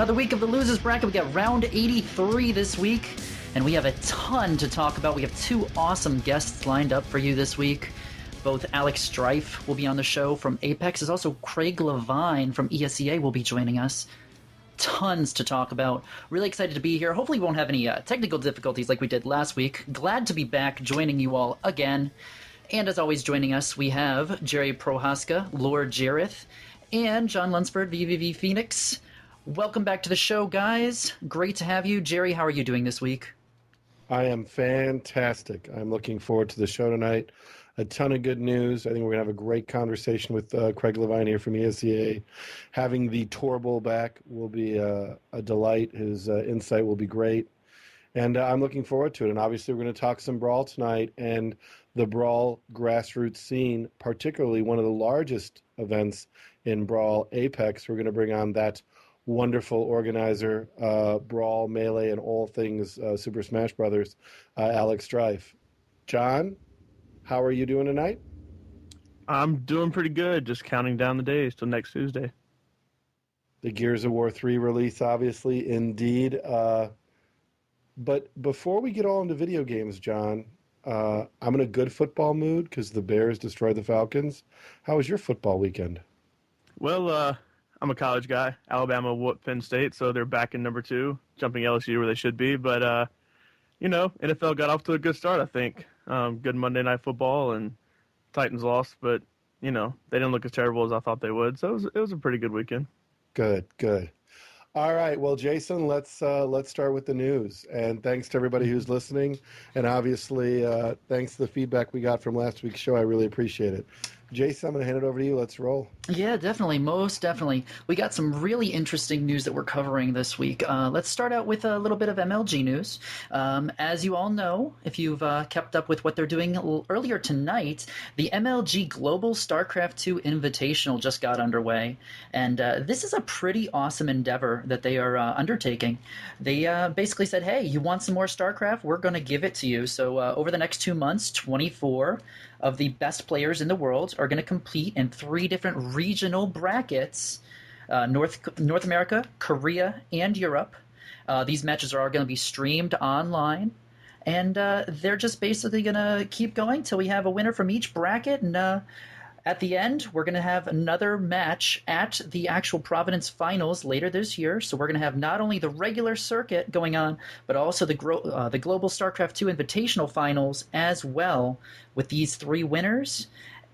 another week of the Losers Bracket. We got round 83 this week, and we have a ton to talk about. We have two awesome guests lined up for you this week. Both Alex Strife will be on the show from Apex, as also Craig Levine from ESEA will be joining us. Tons to talk about. Really excited to be here. Hopefully we won't have any technical difficulties like we did last week. Glad to be back joining you all again. And as always, joining us, we have Jerry Prohaska, LordJerith, and John Lunsford, VVV Phoenix. Welcome back to the show, guys. Great to have you. Jerry, how are you doing this week? I am fantastic. I'm looking forward to the show tonight. A ton of good news. I think we're going to have a great conversation with Craig Levine here from ESEA. Having the Torbull back will be a delight. His insight will be great. And I'm looking forward to it. And obviously we're going to talk some Brawl tonight and the Brawl grassroots scene, particularly one of the largest events in Brawl, Apex. We're going to bring on that wonderful organizer, Brawl, Melee, and all things Super Smash Brothers, Alex Strife. John, how are you doing tonight? I'm doing pretty good, just counting down the days till next Tuesday. The Gears of War 3 release, obviously, indeed. But before we get all into video games, John, I'm in a good football mood because the Bears destroyed the Falcons. How was your football weekend? Well, I'm a college guy. Alabama whooped Penn State, so they're back in number 2, jumping LSU where they should be. But, NFL got off to a good start, I think. Good Monday Night Football, and Titans lost, but, they didn't look as terrible as I thought they would. So it was a pretty good weekend. Good. All right, well, Jason, let's start with the news. And thanks to everybody who's listening. And obviously, thanks to the feedback we got from last week's show. I really appreciate it. Jason, I'm going to hand it over to you. Let's roll. Yeah, definitely. Most definitely. We got some really interesting news that we're covering this week. Let's start out with a little bit of MLG news. As you all know, if you've kept up with what they're doing earlier tonight, the MLG Global Starcraft 2 Invitational just got underway. And this is a pretty awesome endeavor that they are undertaking. They basically said, hey, you want some more Starcraft? We're going to give it to you. So over the next 2 months, 24 of the best players in the world are going to compete in 3 different regional brackets, North America, Korea, and Europe. These matches are going to be streamed online, and they're just basically going to keep going till we have a winner from each bracket, and at the end, we're going to have another match at the actual Providence Finals later this year. So we're going to have not only the regular circuit going on, but also the Global StarCraft 2 Invitational Finals as well with these 3 winners.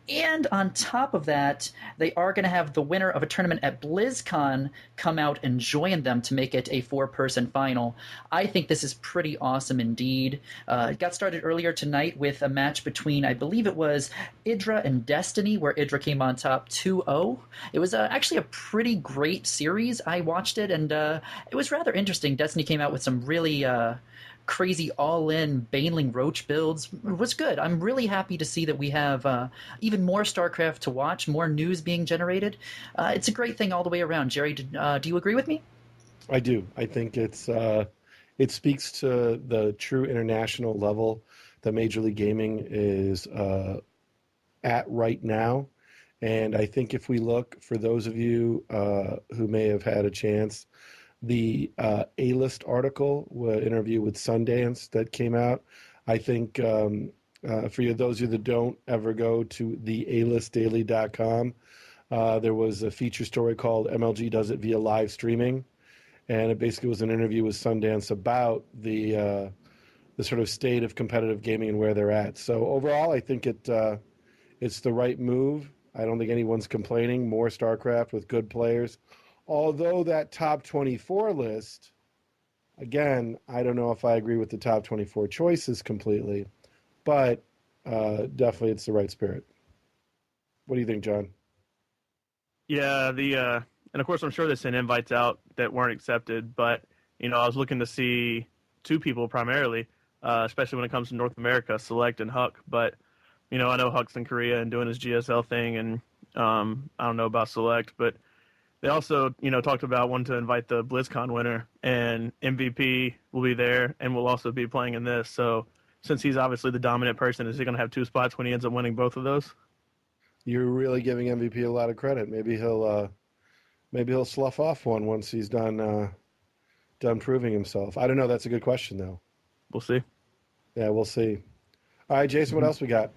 And on top of that, they are going to have the winner of a tournament at BlizzCon come out and join them to make it a 4-person final. I think this is pretty awesome indeed. It got started earlier tonight with a match between, I believe it was Idra and Destiny, where Idra came on top 2-0. It was actually a pretty great series. I watched it, and it was rather interesting. Destiny came out with some really crazy all-in Baneling Roach builds. It was good. I'm really happy to see that we have even more StarCraft to watch, more news being generated. It's a great thing all the way around. Jerry, do you agree with me? I do. I think it speaks to the true international level that Major League Gaming is at right now. And I think if we look, for those of you who may have had a chance, the A-List article, interview with Sundance that came out, I think for you, those of you that don't ever go to the alistdaily.com, there was a feature story called MLG Does It Via Live Streaming, and it basically was an interview with Sundance about the sort of state of competitive gaming and where they're at. So overall, I think it's the right move. I don't think anyone's complaining. More StarCraft with good players. Although that top 24 list, again, I don't know if I agree with the top 24 choices completely, but definitely it's the right spirit. What do you think, John? Yeah, and of course I'm sure they sent invites out that weren't accepted, but, I was looking to see 2 people primarily, especially when it comes to North America, Select and Huck, but, I know Huck's in Korea and doing his GSL thing, and I don't know about Select, but they also, talked about wanting to invite the BlizzCon winner, and MVP will be there and will also be playing in this. So since he's obviously the dominant person, is he going to have 2 spots when he ends up winning both of those? You're really giving MVP a lot of credit. Maybe he'll slough off one once he's done done proving himself? I don't know. That's a good question, though. We'll see. Yeah, we'll see. All right, Jason, what else we got?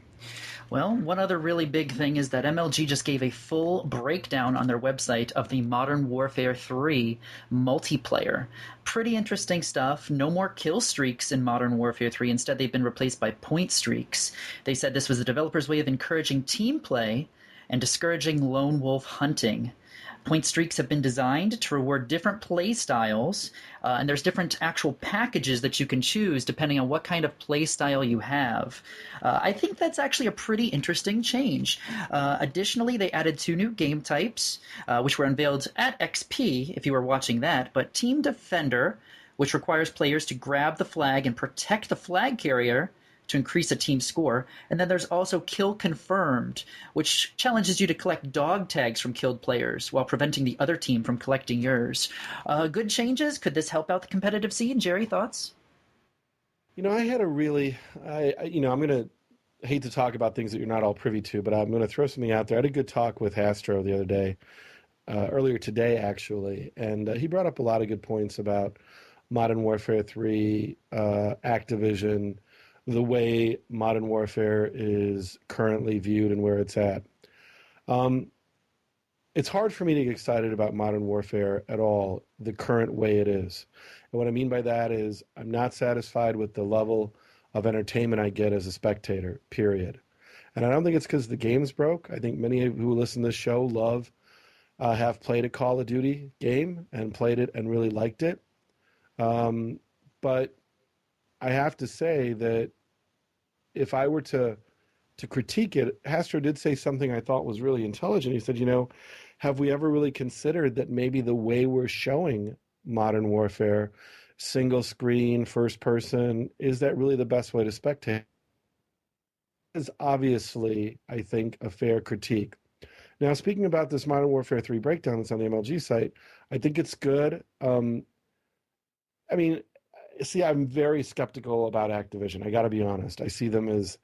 Well, one other really big thing is that MLG just gave a full breakdown on their website of the Modern Warfare 3 multiplayer. Pretty interesting stuff. No more kill streaks in Modern Warfare 3. Instead, they've been replaced by point streaks. They said this was the developers' way of encouraging team play and discouraging lone wolf hunting. Point streaks have been designed to reward different play styles, and there's different actual packages that you can choose depending on what kind of play style you have. I think that's actually a pretty interesting change. Additionally, they added 2 new game types, which were unveiled at XP, if you were watching that, but Team Defender, which requires players to grab the flag and protect the flag carrier to increase a team score. And then there's also Kill Confirmed, which challenges you to collect dog tags from killed players while preventing the other team from collecting yours. Good changes. Could this help out the competitive scene? Jerry, thoughts? I had a really, I'm going to hate to talk about things that you're not all privy to, but I'm going to throw something out there. I had a good talk with Hastro the other day, earlier today, actually, and he brought up a lot of good points about Modern Warfare 3, Activision, the way Modern Warfare is currently viewed and where it's at. It's hard for me to get excited about Modern Warfare at all, the current way it is. And what I mean by that is I'm not satisfied with the level of entertainment I get as a spectator, period. And I don't think it's because the game's broke. I think many who listen to this show have played a Call of Duty game and played it and really liked it. But I have to say that if I were to critique it, Hastro did say something I thought was really intelligent. He said, have we ever really considered that maybe the way we're showing Modern Warfare, single screen, first person, is that really the best way to spectate? Is obviously, I think, a fair critique. Now, speaking about this Modern Warfare 3 breakdown that's on the MLG site, I think it's good. I'm very skeptical about Activision. I got to be honest. I see them as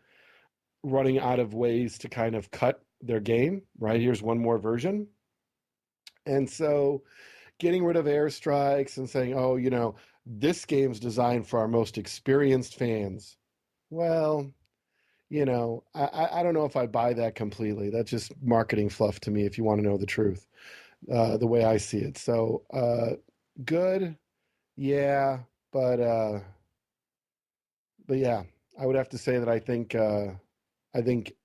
running out of ways to kind of cut their game, right? Here's one more version. And so getting rid of airstrikes and saying, this game's designed for our most experienced fans. Well, I don't know if I buy that completely. That's just marketing fluff to me, if you want to know the truth, the way I see it. So good, yeah, but yeah, I would have to say that I think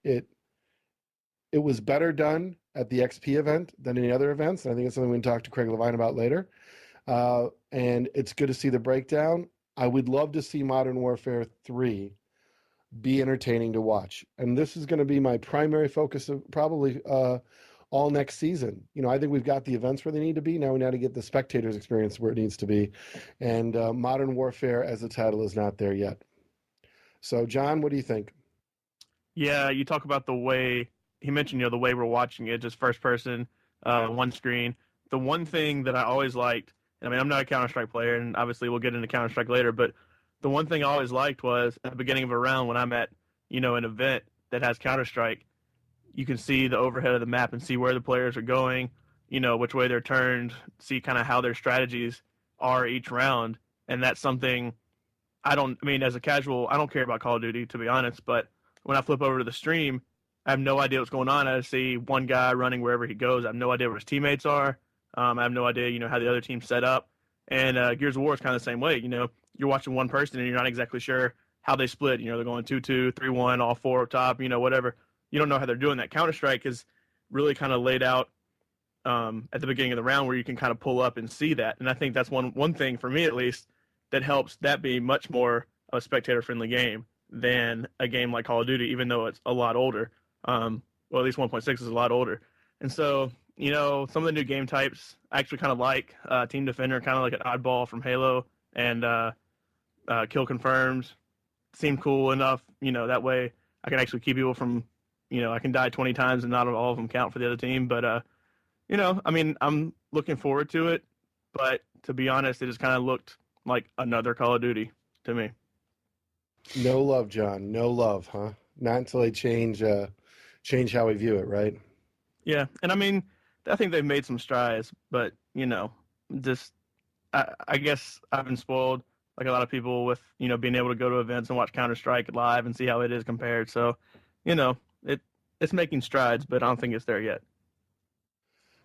it was better done at the XP event than any other events. And I think it's something we can talk to Craig Levine about later. And it's good to see the breakdown. I would love to see Modern Warfare 3 be entertaining to watch. And this is going to be my primary focus of probably all next season. I think we've got the events where they need to be. Now we need to get the spectators experience where it needs to be. And Modern Warfare as a title is not there yet. So, John, what do you think? Yeah, you talk about the way he mentioned, the way we're watching it, just first person, one screen. The one thing that I always liked, I'm not a Counter-Strike player, and obviously we'll get into Counter-Strike later, but the one thing I always liked was at the beginning of a round when I'm at, an event that has Counter-Strike, you can see the overhead of the map and see where the players are going, which way they're turned, see kind of how their strategies are each round. And that's something as a casual, I don't care about Call of Duty, to be honest, but when I flip over to the stream, I have no idea what's going on. I see one guy running wherever he goes. I have no idea where his teammates are. I have no idea, how the other team's set up. And Gears of War is kind of the same way. You're watching one person and you're not exactly sure how they split. They're going 2-2, 3-1, all four up top, whatever. You don't know how they're doing that. Counter-Strike is really kind of laid out at the beginning of the round where you can kind of pull up and see that. And I think that's one thing, for me at least, that helps that be much more of a spectator-friendly game than a game like Call of Duty, even though it's a lot older. Well, at least 1.6 is a lot older. And so, some of the new game types I actually kind of like. Team Defender, kind of like an oddball from Halo, and Kill Confirmed seemed cool enough, that way I can actually keep people from, I can die 20 times and not all of them count for the other team. But, I'm looking forward to it. But to be honest, it just kind of looked like another Call of Duty to me. No love, John. No love, huh? Not until they change how we view it, right? Yeah, and I think they've made some strides, but just I guess I've been spoiled, like a lot of people, with being able to go to events and watch Counter-Strike live and see how it is compared. So, you know, it's making strides, but I don't think it's there yet.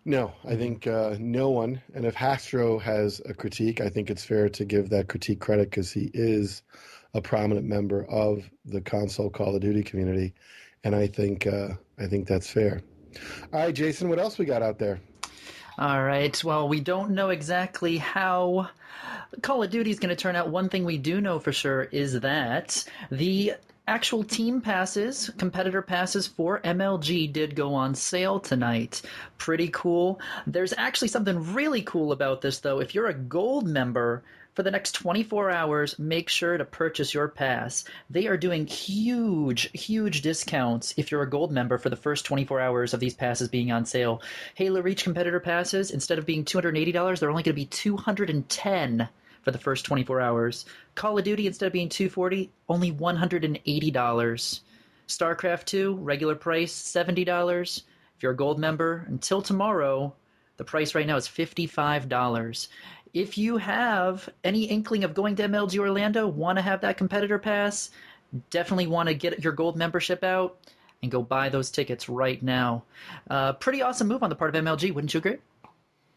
No, I think no one. And if Hastro has a critique, I think it's fair to give that critique credit because he is a prominent member of the console Call of Duty community, and I think that's fair. All right, Jason, what else we got out there? All right. Well, we don't know exactly how Call of Duty is going to turn out. One thing we do know for sure is that the actual team passes, competitor passes for MLG did go on sale tonight. Pretty cool. There's actually something really cool about this, though. If you're a gold member, for the next 24 hours, make sure to purchase your pass. They are doing huge, huge discounts if you're a gold member for the first 24 hours of these passes being on sale. Halo Reach competitor passes, instead of being $280, they're only going to be $210 for the first 24 hours. Call of Duty, instead of being $240, only $180. Starcraft 2, regular price, $70. If you're a gold member, until tomorrow, the price right now is $55. If you have any inkling of going to MLG Orlando, want to have that competitor pass, definitely want to get your gold membership out and go buy those tickets right now. Pretty awesome move on the part of MLG, wouldn't you agree?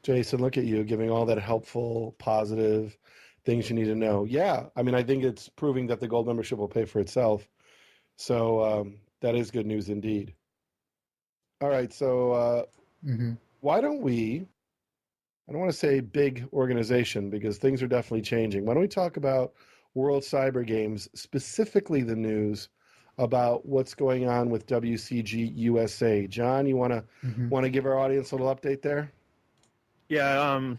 Jason, look at you giving all that helpful, positive things you need to know. Yeah, I mean, I think it's proving that the gold membership will pay for itself. So that is good news indeed. All right, so why don't we, I don't want to say big organization because things are definitely changing. Why don't we talk about World Cyber Games, specifically the news about what's going on with WCG USA? John, you want to give our audience a little update there? Yeah.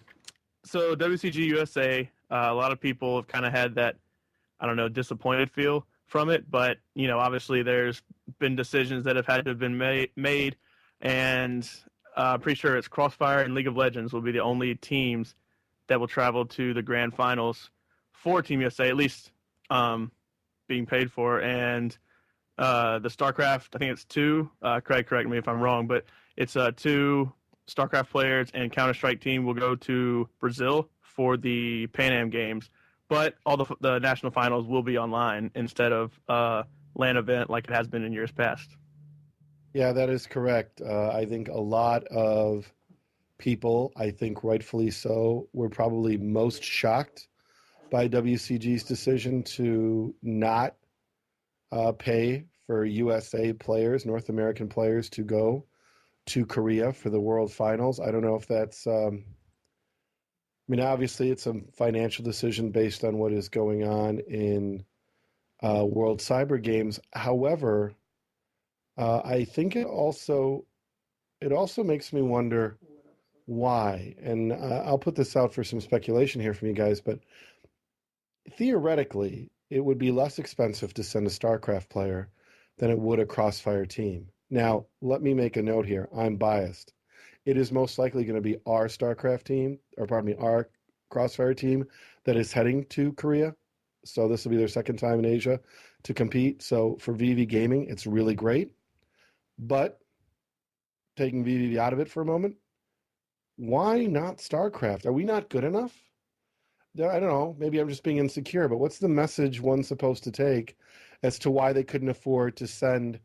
So WCG USA, a lot of people have kind of had that, I don't know, disappointed feel from it. But obviously, there's been decisions that have had to have been made, and pretty sure it's Crossfire and League of Legends will be the only teams that will travel to the Grand Finals for Team USA, at least being paid for. And the Starcraft, I think it's two. Craig, correct me if I'm wrong, but it's two Starcraft players and Counter-Strike team will go to Brazil for the Pan Am Games. But all the national finals will be online instead of LAN event like it has been in years past. Yeah, that is correct. I think a lot of people, I think rightfully so, were probably most shocked by WCG's decision to not pay for USA players, North American players, to go to Korea for the World Finals. I don't know if that's, I mean, obviously it's a financial decision based on what is going on in World Cyber Games. However, I think it also makes me wonder why. And I'll put this out for some speculation here from you guys, but theoretically, it would be less expensive to send a StarCraft player than it would a Crossfire team. Now, let me make a note here. I'm biased. It is most likely going to be our StarCraft team, or pardon me, our Crossfire team that is heading to Korea. So this will be their second time in Asia to compete. So for VV Gaming, it's really great. But taking VV out of it for a moment, why not StarCraft? Are we not good enough? I don't know. Maybe I'm just being insecure, but what's the message one's supposed to take as to why they couldn't afford to send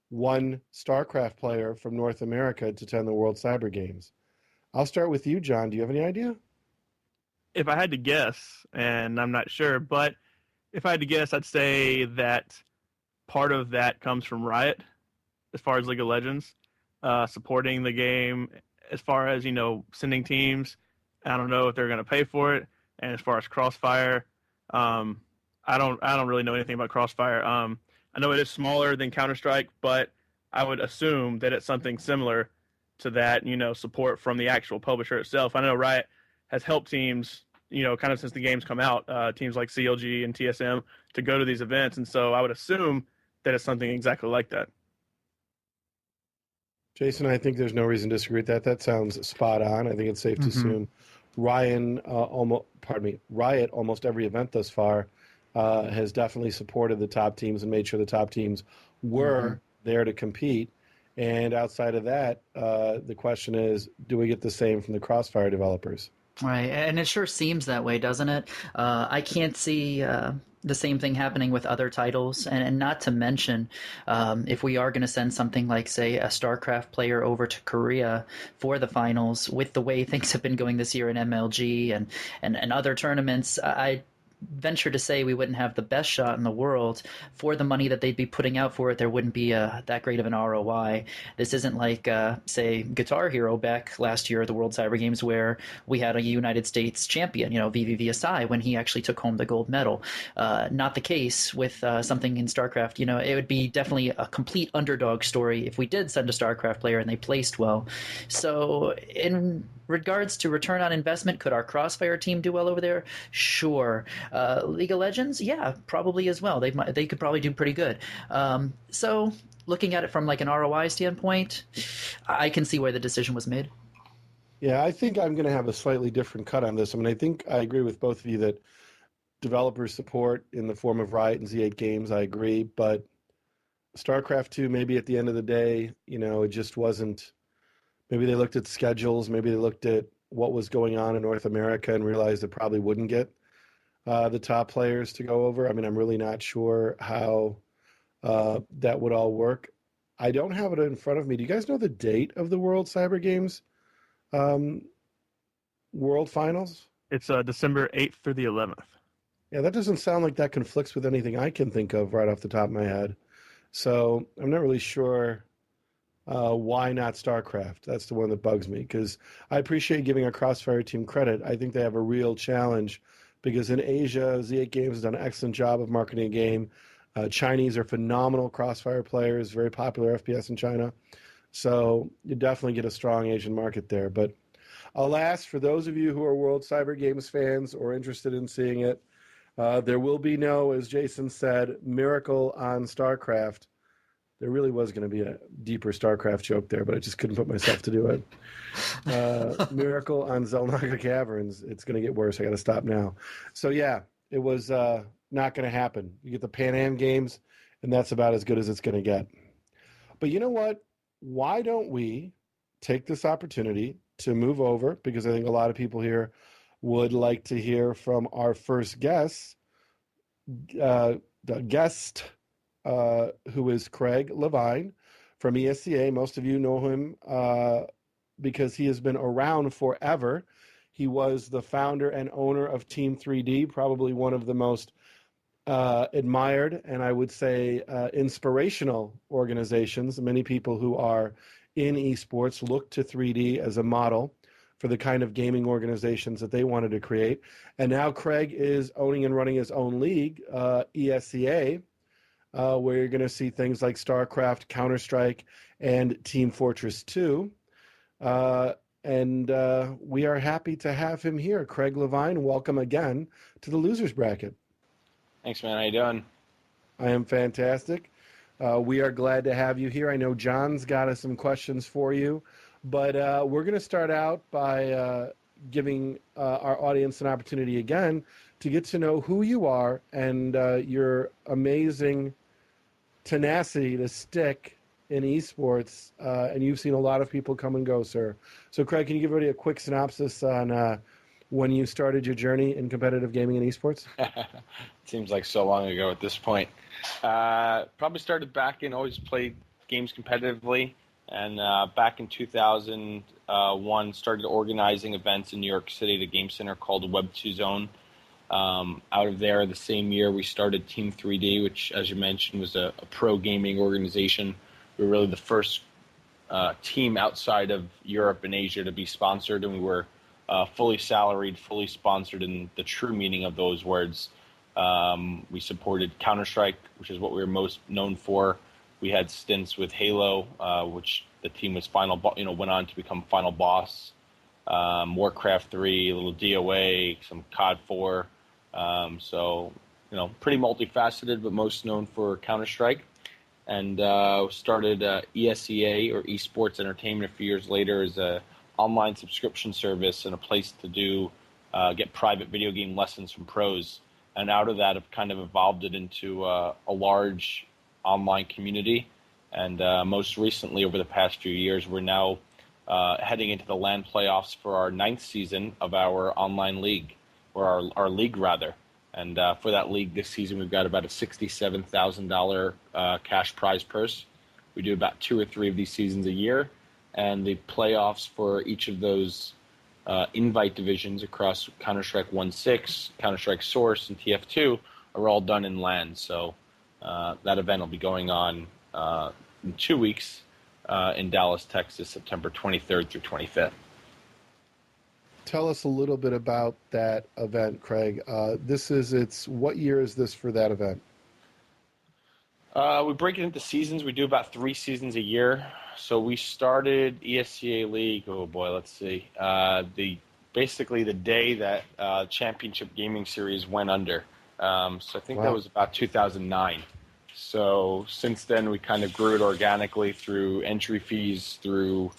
one StarCraft player from North America to attend the World Cyber Games? I'll start with you, John. Do you have any idea? If I had to guess, and I'm not sure, but if I had to guess, I'd say that part of that comes from Riot, as far as League of Legends, supporting the game, as far as, sending teams. I don't know if they're going to pay for it. And as far as Crossfire, I don't really know anything about Crossfire. I know it is smaller than Counter-Strike, but I would assume that it's something similar to that, support from the actual publisher itself. I know Riot has helped teams, kind of since the game's come out, teams like CLG and TSM to go to these events. And so I would assume that it's something exactly like that. Jason, I think there's no reason to disagree with that. That sounds spot on. I think it's safe to assume Riot, almost every event thus far, has definitely supported the top teams and made sure the top teams were there to compete. And outside of that, the question is, do we get the same from the Crossfire developers? Right, and it sure seems that way, doesn't it? I can't see the same thing happening with other titles, and not to mention, if we are going to send something like, say, a StarCraft player over to Korea for the finals, with the way things have been going this year in MLG and other tournaments, I venture to say we wouldn't have the best shot in the world for the money that they'd be putting out for it. There wouldn't be that great of an ROI. This isn't like, say, Guitar Hero back last year at the World Cyber Games, where we had a United States champion, VVVSI, when he actually took home the gold medal. Not the case with something in StarCraft. It would be definitely a complete underdog story if we did send a StarCraft player and they placed well. So in regards to return on investment, could our Crossfire team do well over there? Sure. League of Legends, yeah, probably as well. They could probably do pretty good. So looking at it from like an ROI standpoint, I can see where the decision was made. Yeah, I think I'm going to have a slightly different cut on this. I mean, I think I agree with both of you that developer support in the form of Riot and Z8 Games, I agree, but StarCraft 2, maybe at the end of the day, it just wasn't. Maybe they looked at schedules. Maybe they looked at what was going on in North America and realized it probably wouldn't get the top players to go over. I mean, I'm really not sure how that would all work. I don't have it in front of me. Do you guys know the date of the World Cyber Games World Finals? It's December 8th through the 11th. Yeah, that doesn't sound like that conflicts with anything I can think of right off the top of my head. So I'm not really sure. Why not StarCraft? That's the one that bugs me, because I appreciate giving our Crossfire team credit. I think they have a real challenge because in Asia, Z8 Games has done an excellent job of marketing a game. Chinese are phenomenal Crossfire players, very popular FPS in China. So you definitely get a strong Asian market there. But alas, for those of you who are World Cyber Games fans or interested in seeing it, there will be no, as Jason said, miracle on StarCraft. There really was going to be a deeper StarCraft joke there, but I just couldn't put myself to do it. Miracle on Zelnaga Caverns. It's going to get worse. I got to stop now. So, yeah, it was not going to happen. You get the Pan Am Games, and that's about as good as it's going to get. But you know what? Why don't we take this opportunity to move over, because I think a lot of people here would like to hear from our first guest, who is Craig Levine from ESEA. Most of you know him because he has been around forever. He was the founder and owner of Team 3D, probably one of the most admired and I would say inspirational organizations. Many people who are in esports look to 3D as a model for the kind of gaming organizations that they wanted to create. And now Craig is owning and running his own league, ESEA, where you're going to see things like StarCraft, Counter-Strike, and Team Fortress 2. And we are happy to have him here. Craig Levine, welcome again to the Losers Bracket. Thanks, man. How you doing? I am fantastic. We are glad to have you here. I know John's got us some questions for you, but we're going to start out by giving our audience an opportunity again to get to know who you are and your amazing tenacity to stick in esports, and you've seen a lot of people come and go, sir. So, Craig, can you give everybody a quick synopsis on when you started your journey in competitive gaming and esports? Seems like so long ago at this point. Probably started back in, always played games competitively, and back in 2001 started organizing events in New York City at a game center called Web2 Zone. Out of there, the same year, we started Team 3D, which, as you mentioned, was a pro gaming organization. We were really the first team outside of Europe and Asia to be sponsored, and we were fully salaried, fully sponsored in the true meaning of those words. We supported Counter-Strike, which is what we were most known for. We had stints with Halo, which the team was went on to become Final Boss. Warcraft 3, a little DOA, some COD 4. So, pretty multifaceted, but most known for Counter-Strike. And started ESEA, or Esports Entertainment, a few years later as a online subscription service and a place to get private video game lessons from pros. And out of that, I've kind of evolved it into a large online community. And most recently, over the past few years, we're now heading into the LAN playoffs for our 9th season of our online league, or our league rather. And for that league this season, we've got about a $67,000 cash prize purse. We do about 2 or 3 of these seasons a year, and the playoffs for each of those invite divisions across Counter-Strike 1.6, Counter-Strike Source, and TF2 are all done in LAN. So that event will be going on in 2 weeks in Dallas, Texas, September 23rd through 25th. Tell us a little bit about that event, Craig. What year is this for that event? We break it into seasons. We do about 3 seasons a year. So we started ESEA League. Oh boy, let's see. Basically the day that Championship Gaming Series went under. So I think that was about 2009. So since then, we kind of grew it organically through entry fees, through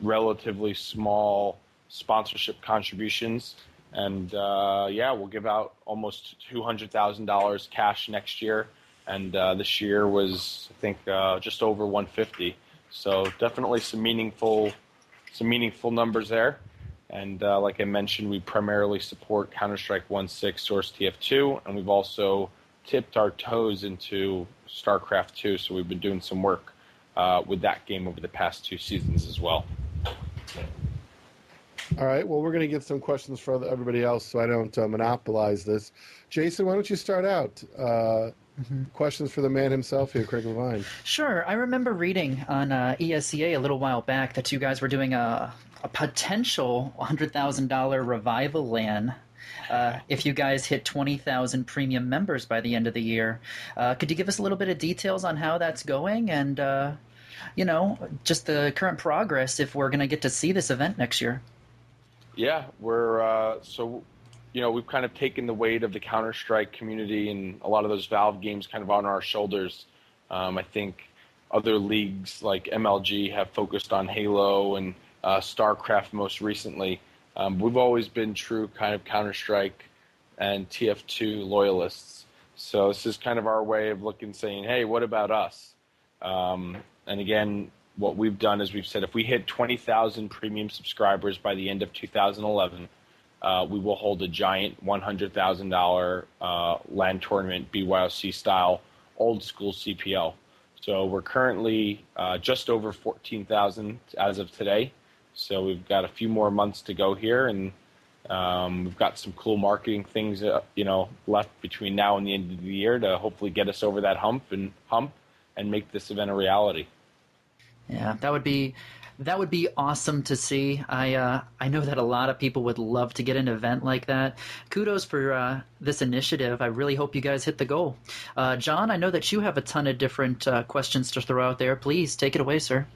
relatively small sponsorship contributions, and we'll give out almost $200,000 cash next year, and this year was, I think, just over 150. So definitely some meaningful numbers there. And like I mentioned, we primarily support Counter-Strike 1.6, Source TF2, and we've also tipped our toes into Starcraft 2, so we've been doing some work with that game over the past 2 seasons as well. All right, well, we're going to get some questions for everybody else so I don't monopolize this. Jason, why don't you start out? Questions for the man himself here, Craig Levine. Sure. I remember reading on ESEA a little while back that you guys were doing a potential $100,000 revival LAN if you guys hit 20,000 premium members by the end of the year. Could you give us a little bit of details on how that's going and, just the current progress if we're going to get to see this event next year? Yeah, we've kind of taken the weight of the Counter-Strike community and a lot of those Valve games kind of on our shoulders. I think other leagues like MLG have focused on Halo and Starcraft most recently. We've always been true kind of Counter-Strike and TF2 loyalists. So this is kind of our way of saying, hey, what about us? And again, what we've done is we've said if we hit 20,000 premium subscribers by the end of 2011, we will hold a giant $100,000 LAN tournament, BYOC style, old school CPL. So we're currently just over 14,000 as of today. So we've got a few more months to go here, and we've got some cool marketing things, left between now and the end of the year to hopefully get us over that hump and make this event a reality. Yeah, that would be awesome to see. I know that a lot of people would love to get an event like that. Kudos for this initiative. I really hope you guys hit the goal. John, I know that you have a ton of different questions to throw out there. Please take it away, sir.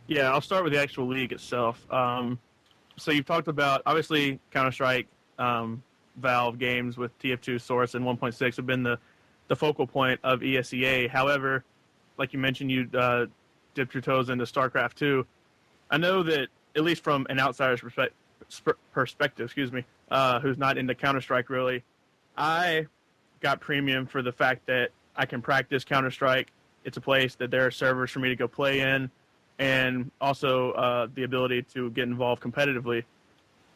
Yeah, I'll start with the actual league itself. So you've talked about, obviously, Counter-Strike, Valve games with TF2 Source and 1.6 have been the focal point of ESEA. However, like you mentioned, you dipped your toes into StarCraft 2. I know that, at least from an outsider's perspective, who's not into Counter-Strike really, I got premium for the fact that I can practice Counter-Strike. It's a place that there are servers for me to go play in, and also the ability to get involved competitively.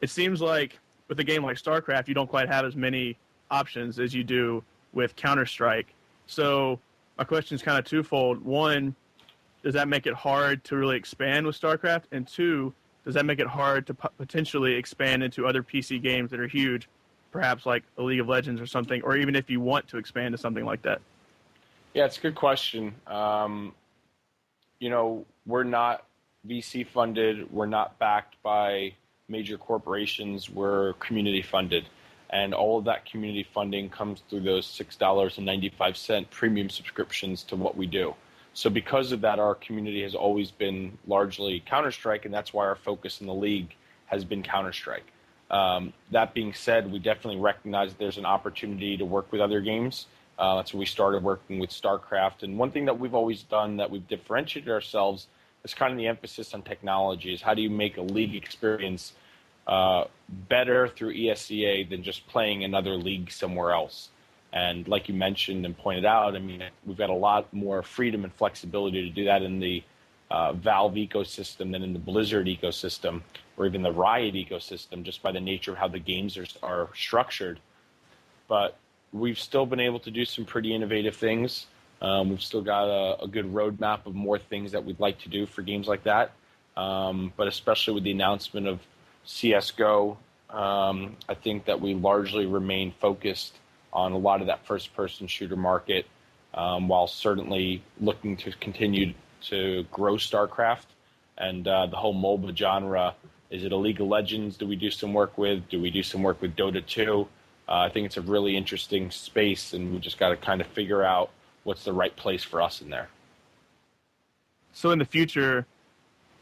It seems like with a game like StarCraft, you don't quite have as many options as you do with Counter-Strike. So my question is kind of twofold. One, does that make it hard to really expand with StarCraft? And 2, does that make it hard to potentially expand into other PC games that are huge, perhaps like a League of Legends or something, or even if you want to expand to something like that? Yeah, it's a good question. We're not VC funded. We're not backed by major corporations. We're community funded. And all of that community funding comes through those $6.95 premium subscriptions to what we do. So because of that, our community has always been largely Counter-Strike, and that's why our focus in the league has been Counter-Strike. That being said, we definitely recognize that there's an opportunity to work with other games. That's when we started working with StarCraft. And one thing that we've always done that we've differentiated ourselves is kind of the emphasis on technology, is how do you make a league experience better through ESEA than just playing another league somewhere else. And like you mentioned and pointed out, I mean, we've got a lot more freedom and flexibility to do that in the Valve ecosystem than in the Blizzard ecosystem or even the Riot ecosystem, just by the nature of how the games are structured. But we've still been able to do some pretty innovative things. We've still got a good roadmap of more things that we'd like to do for games like that. But especially with the announcement of CSGO, I think that we largely remain focused on a lot of that first-person shooter market, while certainly looking to continue to grow Starcraft and the whole MOBA genre. Is it a League of Legends? Do we do some work with? Do we do some work with Dota 2? I think it's a really interesting space, and we just got to kind of figure out what's the right place for us in there. So in the future,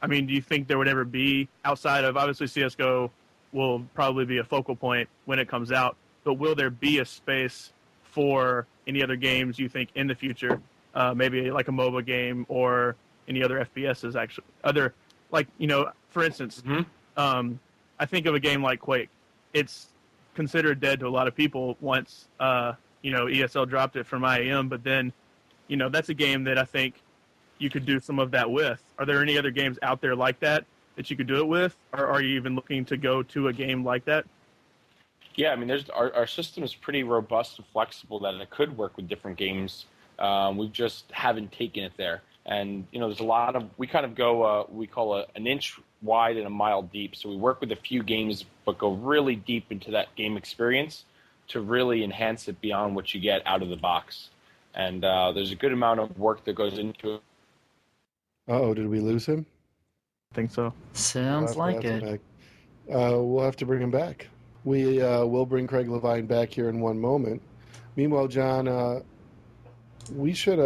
I mean, do you think there would ever be, outside of, obviously CSGO will probably be a focal point when it comes out, but will there be a space for any other games you think in the future, maybe like a MOBA game or any other FPSs, actually? Other, like, you know, for instance, I think of a game like Quake. It's considered dead to a lot of people once, you know, ESL dropped it from IAM, but then, you know, that's a game that I think you could do some of that with. Are there any other games out there like that you could do it with, or are you even looking to go to a game like that? Yeah, I mean, our system is pretty robust and flexible that it could work with different games. We just haven't taken it there. And, you know, there's a lot of, we kind of go, we call an inch wide and a mile deep. So we work with a few games, but go really deep into that game experience to really enhance it beyond what you get out of the box. And there's a good amount of work that goes into it. Uh-oh, did we lose him? I think so. Sounds like it. We'll have to bring him back. We will bring Craig Levine back here in one moment. Meanwhile, John, we should,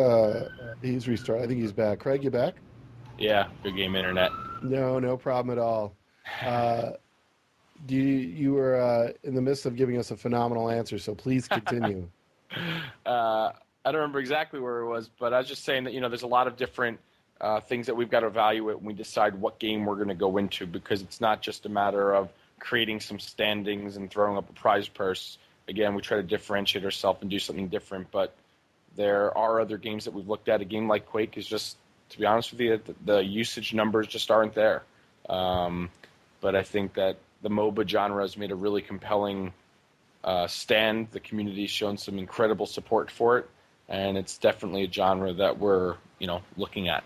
he's restarted. I think he's back. Craig, you back? Yeah, good game internet. No problem at all. You were in the midst of giving us a phenomenal answer, so please continue. I don't remember exactly where it was, but I was just saying that, you know, there's a lot of different things that we've got to evaluate when we decide what game we're going to go into, because it's not just a matter of creating some standings and throwing up a prize purse. Again, we try to differentiate ourselves and do something different, but there are other games that we've looked at. A game like Quake is just, to be honest with you, the usage numbers just aren't there. But I think that the MOBA genre has made a really compelling stand. The community's shown some incredible support for it, and it's definitely a genre that we're, you know, looking at.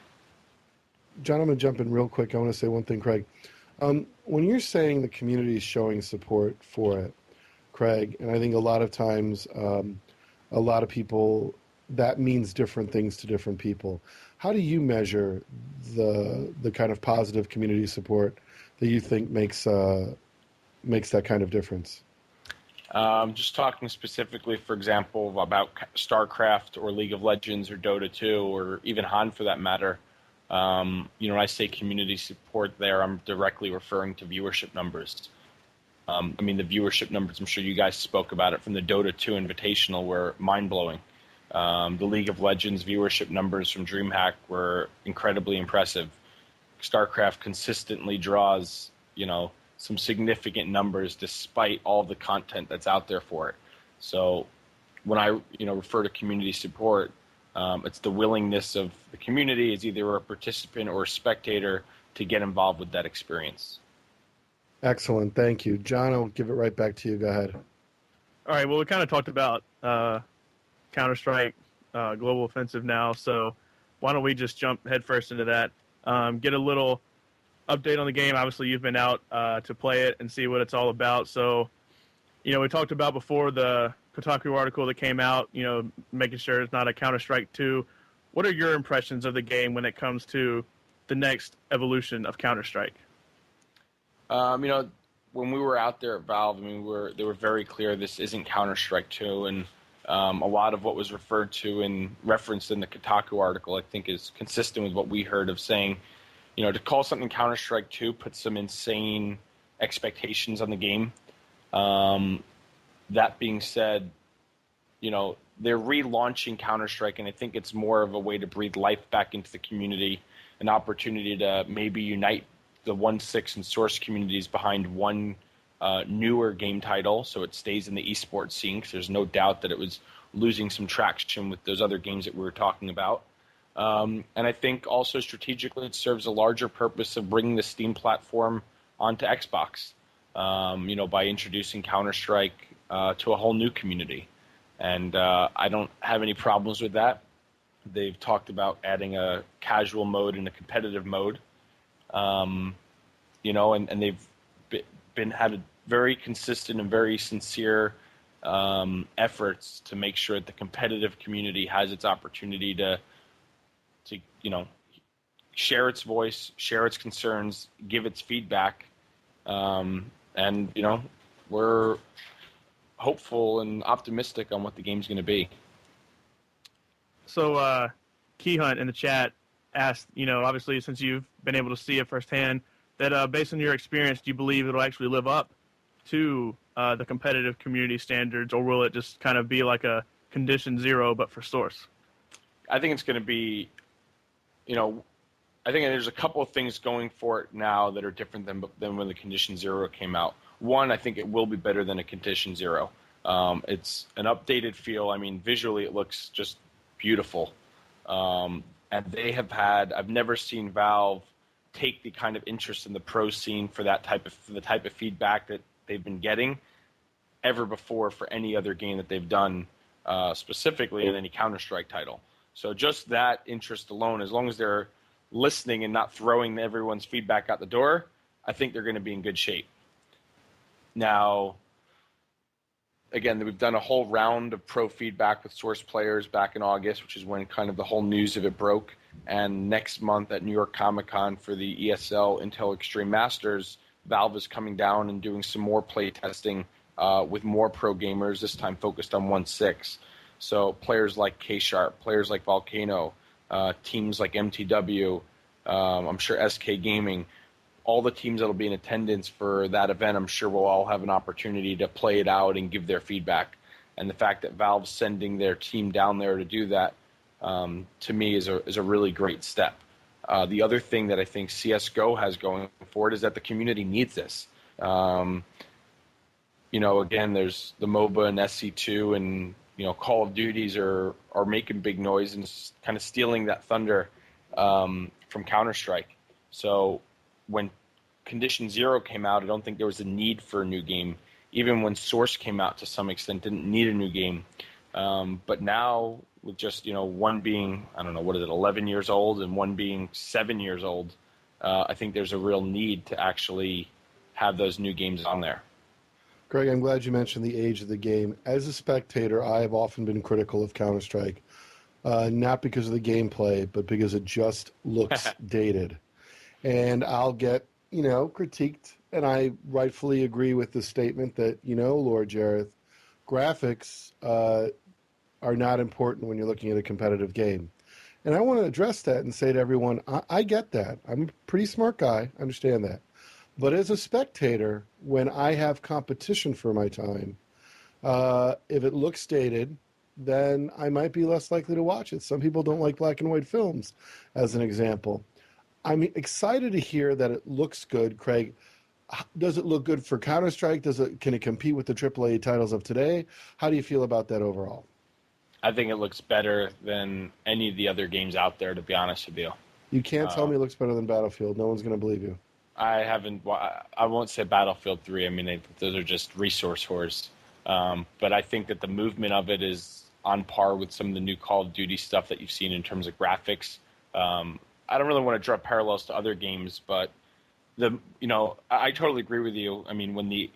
John, I'm going to jump in real quick. I want to say one thing, Craig. When you're saying the community is showing support for it, Craig, and I think a lot of times a lot of people, that means different things to different people. How do you measure the kind of positive community support that you think makes that kind of difference? Just talking specifically, for example, about Starcraft or League of Legends or Dota 2 or even Han for that matter. You know, when I say community support there, I'm directly referring to viewership numbers. I mean, the viewership numbers, I'm sure you guys spoke about it from the Dota 2 Invitational, were mind-blowing. The League of Legends viewership numbers from DreamHack were incredibly impressive. Starcraft consistently draws, you know, some significant numbers despite all the content that's out there for it. So when I, you know, refer to community support, it's the willingness of the community as either a participant or a spectator to get involved with that experience. Excellent. Thank you. John, I'll give it right back to you. Go ahead. All right. Well, we kind of talked about Counter-Strike Global Offensive now, so why don't we just jump headfirst into that, get a little update on the game. Obviously, you've been out to play it and see what it's all about. So, you know, we talked about before the Kotaku article that came out, you know, making sure it's not a Counter-Strike 2. What are your impressions of the game when it comes to the next evolution of Counter-Strike? You know, when we were out there at Valve, I mean, they were very clear this isn't Counter-Strike 2, and a lot of what was referred to and referenced in the Kotaku article, I think, is consistent with what we heard of saying, you know, to call something Counter-Strike 2 puts some insane expectations on the game. That being said, you know, they're relaunching Counter-Strike, and I think it's more of a way to breathe life back into the community, an opportunity to maybe unite the 1.6 and Source communities behind one newer game title, so it stays in the esports scene, because there's no doubt that it was losing some traction with those other games that we were talking about. And I think also strategically it serves a larger purpose of bringing the Steam platform onto Xbox, by introducing Counter-Strike to a whole new community. And I don't have any problems with that. They've talked about adding a casual mode and a competitive mode, and they've had a very consistent and very sincere efforts to make sure that the competitive community has its opportunity to share its voice, share its concerns, give its feedback, and we're hopeful and optimistic on what the game's going to be. So, Key Hunt in the chat asked, obviously since you've been able to see it firsthand, that based on your experience, do you believe it'll actually live up to the competitive community standards, or will it just kind of be like a Condition Zero but for Source? I think it's going to be, I think there's a couple of things going for it now that are different than when the Condition Zero came out. One, I think it will be better than a Condition Zero. It's an updated feel. I mean, visually it looks just beautiful. And I've never seen Valve take the kind of interest in the pro scene for the type of feedback that they've been getting ever before for any other game that they've done, specifically in any Counter-Strike title. So just that interest alone, as long as they're listening and not throwing everyone's feedback out the door, I think they're going to be in good shape. Now, again, we've done a whole round of pro feedback with Source players back in August, which is when kind of the whole news of it broke. And next month at New York Comic-Con for the ESL Intel Extreme Masters, Valve is coming down and doing some more play testing with more pro gamers, this time focused on 1.6. So players like K-Sharp, players like Volcano, teams like MTW, I'm sure SK Gaming, all the teams that will be in attendance for that event, I'm sure will all have an opportunity to play it out and give their feedback. And the fact that Valve's sending their team down there to do that, to me, is a really great step. The other thing that I think CSGO has going for it is that the community needs this. Again, there's the MOBA and SC2 and Call of Duties are making big noise and kind of stealing that thunder from Counter-Strike. So when Condition Zero came out, I don't think there was a need for a new game. Even when Source came out, to some extent, didn't need a new game. But now, with just one being, 11 years old and one being 7 years old, I think there's a real need to actually have those new games on there. Greg, I'm glad you mentioned the age of the game. As a spectator, I have often been critical of Counter-Strike, not because of the gameplay, but because it just looks dated. And I'll get, critiqued, and I rightfully agree with the statement that, LordJerith, graphics are not important when you're looking at a competitive game. And I want to address that and say to everyone, I get that. I'm a pretty smart guy. I understand that. But as a spectator, when I have competition for my time, if it looks dated, then I might be less likely to watch it. Some people don't like black and white films, as an example. I'm excited to hear that it looks good, Craig. Does it look good for Counter-Strike? Can it compete with the AAA titles of today? How do you feel about that overall? I think it looks better than any of the other games out there, to be honest with you. You can't tell me it looks better than Battlefield. No one's going to believe you. I won't say Battlefield 3. I mean, those are just resource whores. But I think that the movement of it is on par with some of the new Call of Duty stuff that you've seen in terms of graphics. I don't really want to draw parallels to other games, but I totally agree with you. I mean, when you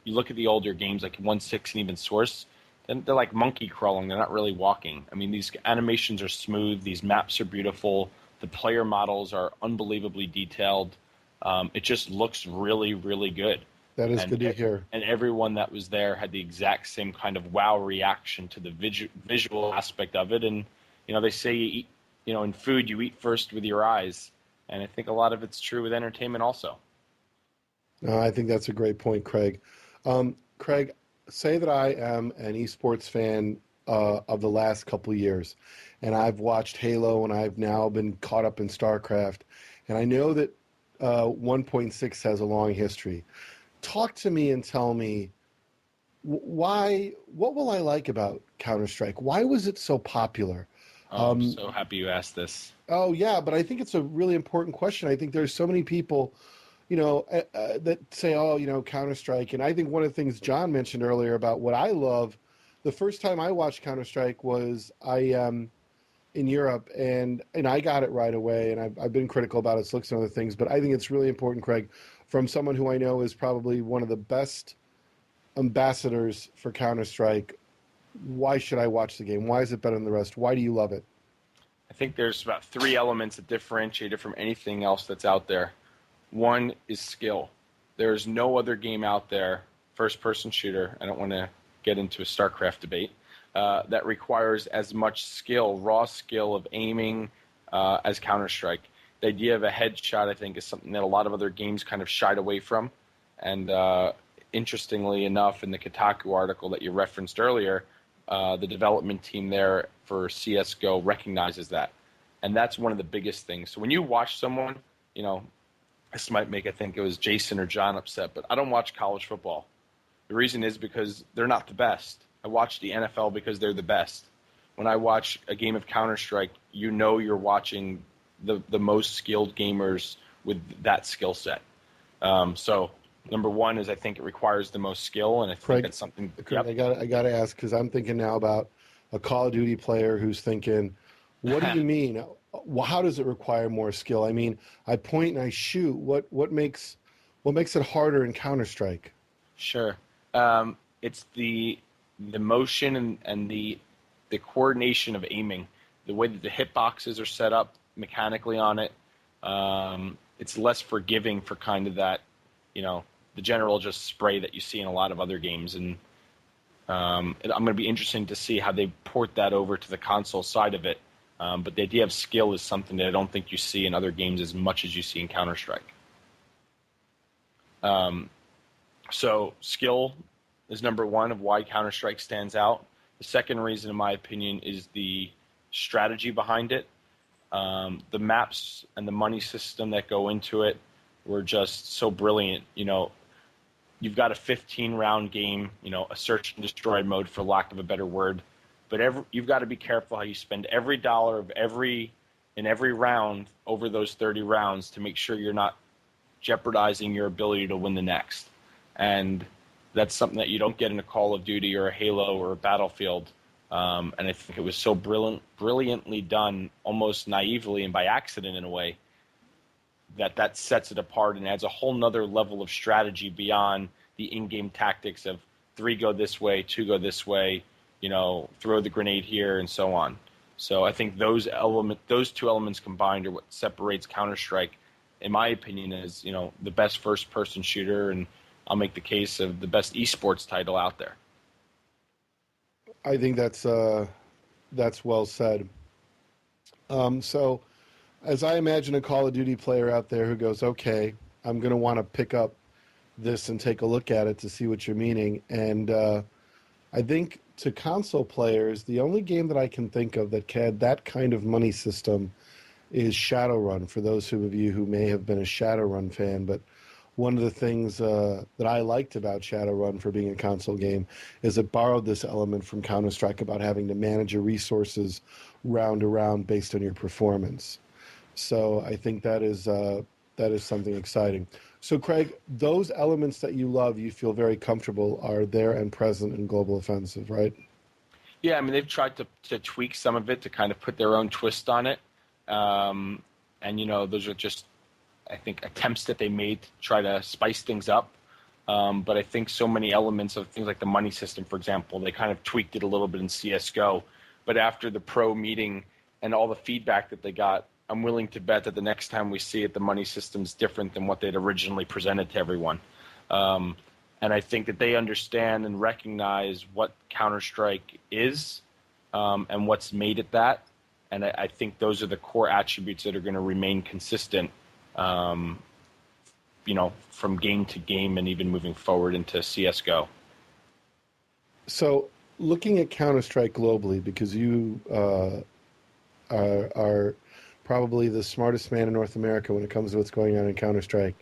look at the older games like 1.6 and even Source, then they're like monkey crawling. They're not really walking. I mean, these animations are smooth. These maps are beautiful. The player models are unbelievably detailed. It just looks really, really good. That is good to hear. And everyone that was there had the exact same kind of wow reaction to the visual aspect of it. And, they say you eat, in food, you eat first with your eyes. And I think a lot of it's true with entertainment also. I think that's a great point, Craig. Craig, say that I am an esports fan of the last couple of years, and I've watched Halo, and I've now been caught up in Starcraft, and I know that 1.6 has a long history. Talk to me and tell me what will I like about Counter-Strike? Why was it so popular? I'm so happy you asked this. Oh, yeah, but I think it's a really important question. I think there's so many people, that say, oh, Counter-Strike. And I think one of the things John mentioned earlier about what I love, the first time I watched Counter-Strike was in Europe, and I got it right away, and I've been critical about its looks and other things, but I think it's really important, Craig, from someone who I know is probably one of the best ambassadors for Counter-Strike. Why should I watch the game? Why is it better than the rest? Why do you love it? I think there's about 3 elements that differentiate it from anything else that's out there. One is skill. There's no other game out there, first-person shooter, I don't want to get into a Starcraft debate, that requires as much skill, raw skill of aiming as Counter-Strike. The idea of a headshot, I think, is something that a lot of other games kind of shied away from. And interestingly enough, in the Kotaku article that you referenced earlier, the development team there for CSGO recognizes that. And that's one of the biggest things. So when you watch someone, this might make, I think it was Jason or John upset, but I don't watch college football. The reason is because they're not the best. I watch the NFL because they're the best. When I watch a game of Counter-Strike, you're watching the most skilled gamers with that skill set. So number one is I think it requires the most skill, and I think Craig, that's something. Craig, Yep. I got to ask, because I'm thinking now about a Call of Duty player who's thinking, what do you mean? How does it require more skill? I mean, I point and I shoot. What makes it harder in Counter-Strike? Sure. It's the motion and the coordination of aiming, the way that the hitboxes are set up mechanically on it. It's less forgiving for kind of that, the general just spray that you see in a lot of other games. And I'm going to be interesting to see how they port that over to the console side of it. But the idea of skill is something that I don't think you see in other games as much as you see in Counter-Strike. So skill is number one of why Counter-Strike stands out. The second reason, in my opinion, is the strategy behind it. The maps and the money system that go into it were just so brilliant. You've got a 15-round game, a search and destroy mode, for lack of a better word. But you've got to be careful how you spend every dollar in every round over those 30 rounds to make sure you're not jeopardizing your ability to win the next. And that's something that you don't get in a Call of Duty or a Halo or a Battlefield. And I think it was so brilliantly done, almost naively and by accident in a way, that sets it apart and adds a whole nother level of strategy beyond the in-game tactics of 3 go this way, 2 go this way, throw the grenade here and so on. So I think those 2 elements combined are what separates Counter-Strike, in my opinion, as the best first-person shooter, and I'll make the case of the best esports title out there. I think that's well said. So, as I imagine a Call of Duty player out there who goes, okay, I'm going to want to pick up this and take a look at it to see what you're meaning. And I think to console players, the only game that I can think of that had that kind of money system is Shadowrun, for those of you who may have been a Shadowrun fan. But one of the things that I liked about Shadowrun for being a console game is it borrowed this element from Counter-Strike about having to manage your resources round to round based on your performance. So I think that is something exciting. So Craig, those elements that you love, you feel very comfortable are there and present in Global Offensive, right? Yeah, I mean, they've tried to tweak some of it to kind of put their own twist on it. And, those are just, I think, attempts that they made to try to spice things up. But I think so many elements of things like the money system, for example, they kind of tweaked it a little bit in CSGO. But after the pro meeting and all the feedback that they got, I'm willing to bet that the next time we see it, the money system's different than what they'd originally presented to everyone. And I think that they understand and recognize what Counter-Strike is and what's made it that. And I think those are the core attributes that are going to remain consistent, from game to game and even moving forward into CSGO. So looking at Counter-Strike globally, because you are probably the smartest man in North America when it comes to what's going on in Counter-Strike.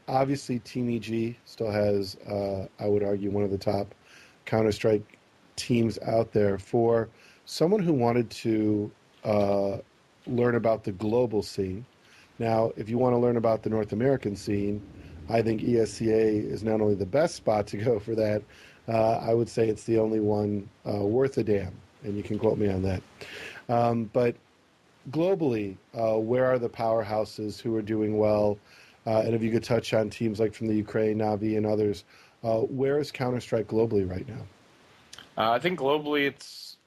Obviously, Team EG still has, I would argue, one of the top Counter-Strike teams out there. For someone who wanted to learn about the global scene. Now, if you want to learn about the North American scene, I think ESEA is not only the best spot to go for that, I would say it's the only one worth a damn, and you can quote me on that. But globally, where are the powerhouses who are doing well? And if you could touch on teams like from the Ukraine, Navi, and others, where is Counter-Strike globally right now? I think globally it's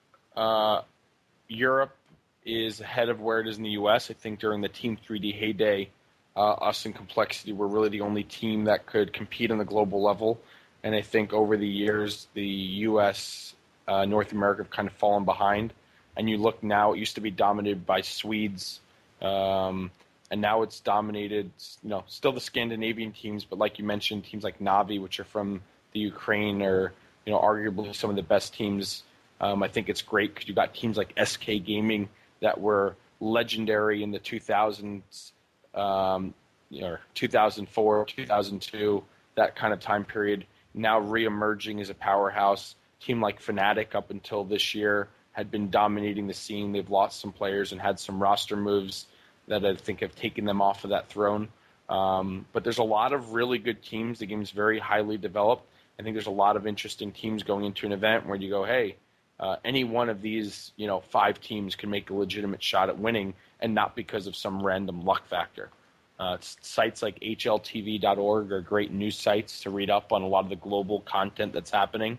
Europe is ahead of where it is in the U.S. I think during the Team 3D heyday, us and Complexity were really the only team that could compete on the global level. And I think over the years, the U.S., North America have kind of fallen behind. And you look now, it used to be dominated by Swedes, and now it's dominated, still the Scandinavian teams, but like you mentioned, teams like Navi, which are from the Ukraine, are, arguably some of the best teams. I think it's great because you've got teams like SK Gaming that were legendary in the 2000s, or 2004, 2002, that kind of time period, now re-emerging as a powerhouse. Team like Fnatic up until this year had been dominating the scene. They've lost some players and had some roster moves that I think have taken them off of that throne. But there's a lot of really good teams. The game's very highly developed. I think there's a lot of interesting teams going into an event where you go, hey, any one of these, 5 teams can make a legitimate shot at winning, and not because of some random luck factor. Sites like hltv.org are great news sites to read up on a lot of the global content that's happening.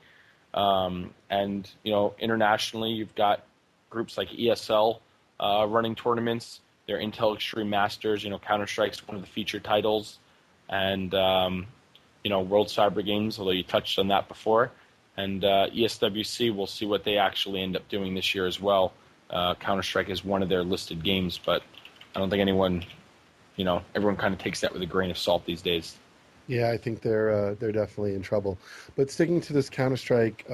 And internationally, you've got groups like ESL running tournaments. They're Intel Extreme Masters. Counter-Strike's one of the featured titles. And, World Cyber Games, although you touched on that before. And ESWC, we'll see what they actually end up doing this year as well. Counter-Strike is one of their listed games, but I don't think anyone, everyone kind of takes that with a grain of salt these days. Yeah, I think they're definitely in trouble. But sticking to this Counter-Strike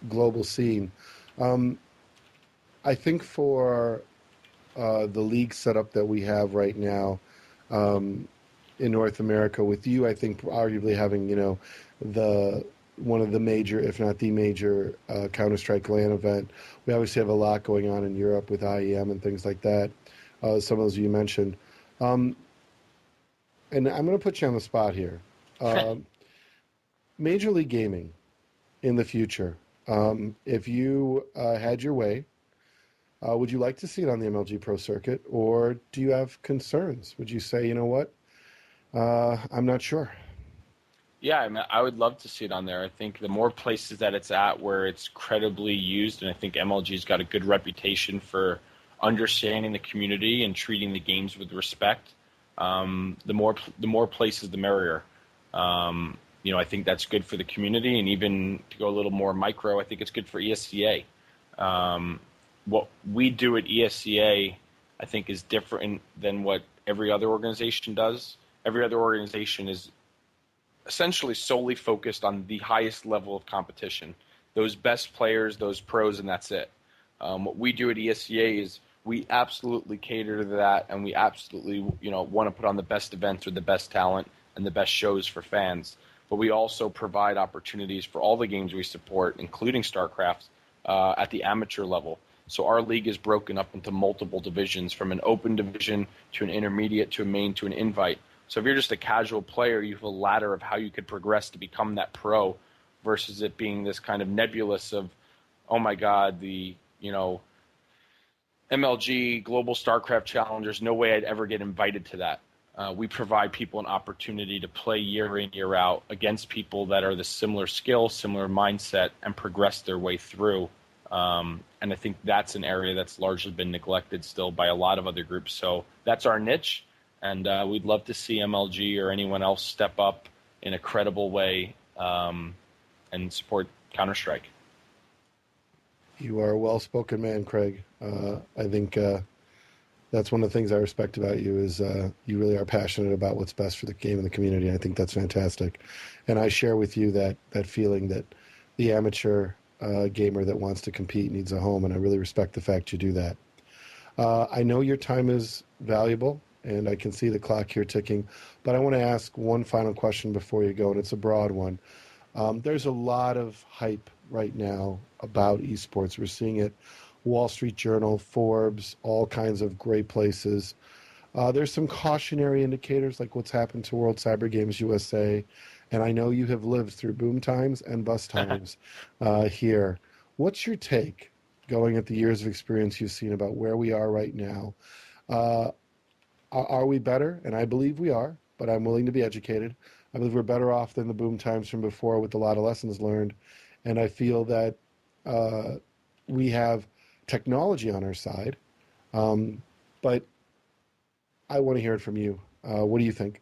global scene, I think for the league setup that we have right now in North America, with you, I think arguably having one of the major, if not the major, Counter-Strike LAN event. We obviously have a lot going on in Europe with IEM and things like that. Some of those you mentioned. And I'm going to put you on the spot here. Major League Gaming in the future, if you had your way, would you like to see it on the MLG Pro Circuit, or do you have concerns? Would you say, you know what, I'm not sure? Yeah, I would love to see it on there. I think the more places that it's at where it's credibly used, and I think MLG's got a good reputation for understanding the community and treating the games with respect. The more places, the merrier. I think that's good for the community, and even to go a little more micro, I think it's good for ESEA. What we do at ESEA, I think, is different than what every other organization does. Every other organization is essentially solely focused on the highest level of competition, those best players, those pros, and that's it. What we do at ESEA is we absolutely cater to that, and we absolutely want to put on the best events with the best talent and the best shows for fans. But we also provide opportunities for all the games we support, including Starcraft, at the amateur level. So our league is broken up into multiple divisions, from an open division to an intermediate to a main to an invite. So if you're just a casual player, you have a ladder of how you could progress to become that pro, versus it being this kind of nebulous of, oh my God, the MLG Global Starcraft Challenge, there's no way I'd ever get invited to that. We provide people an opportunity to play year in, year out against people that are the similar skill, similar mindset, and progress their way through. And I think that's an area that's largely been neglected still by a lot of other groups. So that's our niche, and we'd love to see MLG or anyone else step up in a credible way and support Counter-Strike. You are a well-spoken man, Craig. I think that's one of the things I respect about you is you really are passionate about what's best for the game and the community. I think that's fantastic. And I share with you that feeling that the amateur gamer that wants to compete needs a home, and I really respect the fact you do that. I know your time is valuable, and I can see the clock here ticking, but I want to ask one final question before you go, and it's a broad one. There's a lot of hype right now about esports. We're seeing it Wall Street Journal, Forbes, all kinds of great places. There's some cautionary indicators like what's happened to World Cyber Games USA. And I know you have lived through boom times and bust times here. What's your take, going at the years of experience you've seen, about where we are right now? Are we better? And I believe we are, but I'm willing to be educated. I believe we're better off than the boom times from before with a lot of lessons learned. And I feel that we have technology on our side. But I want to hear it from you. What do you think?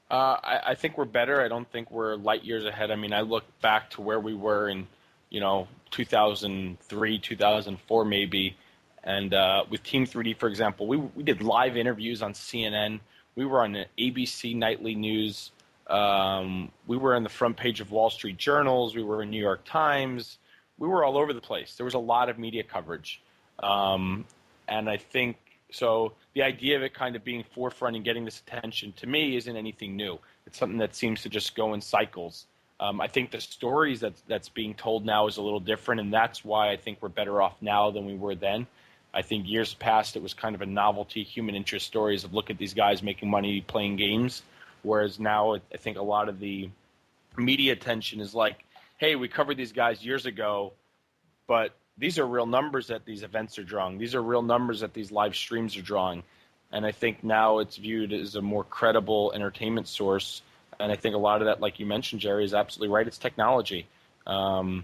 I think we're better. I don't think we're light years ahead. I mean, I look back to where we were in, 2003, 2004 maybe, and with Team 3D, for example, we did live interviews on CNN. We were on the ABC Nightly News. We were on the front page of Wall Street Journals. We were in New York Times. We were all over the place. There was a lot of media coverage. And I think, so the idea of it kind of being forefront and getting this attention, to me, isn't anything new. It's something that seems to just go in cycles. I think the stories that's being told now is a little different, and that's why I think we're better off now than we were then. I think years past, it was kind of a novelty, human interest stories of look at these guys making money playing games, whereas now I think a lot of the media attention is like, hey, we covered these guys years ago, but these are real numbers that these events are drawing. These are real numbers that these live streams are drawing. And I think now it's viewed as a more credible entertainment source. And I think a lot of that, like you mentioned, Jerry, is absolutely right. It's technology. Every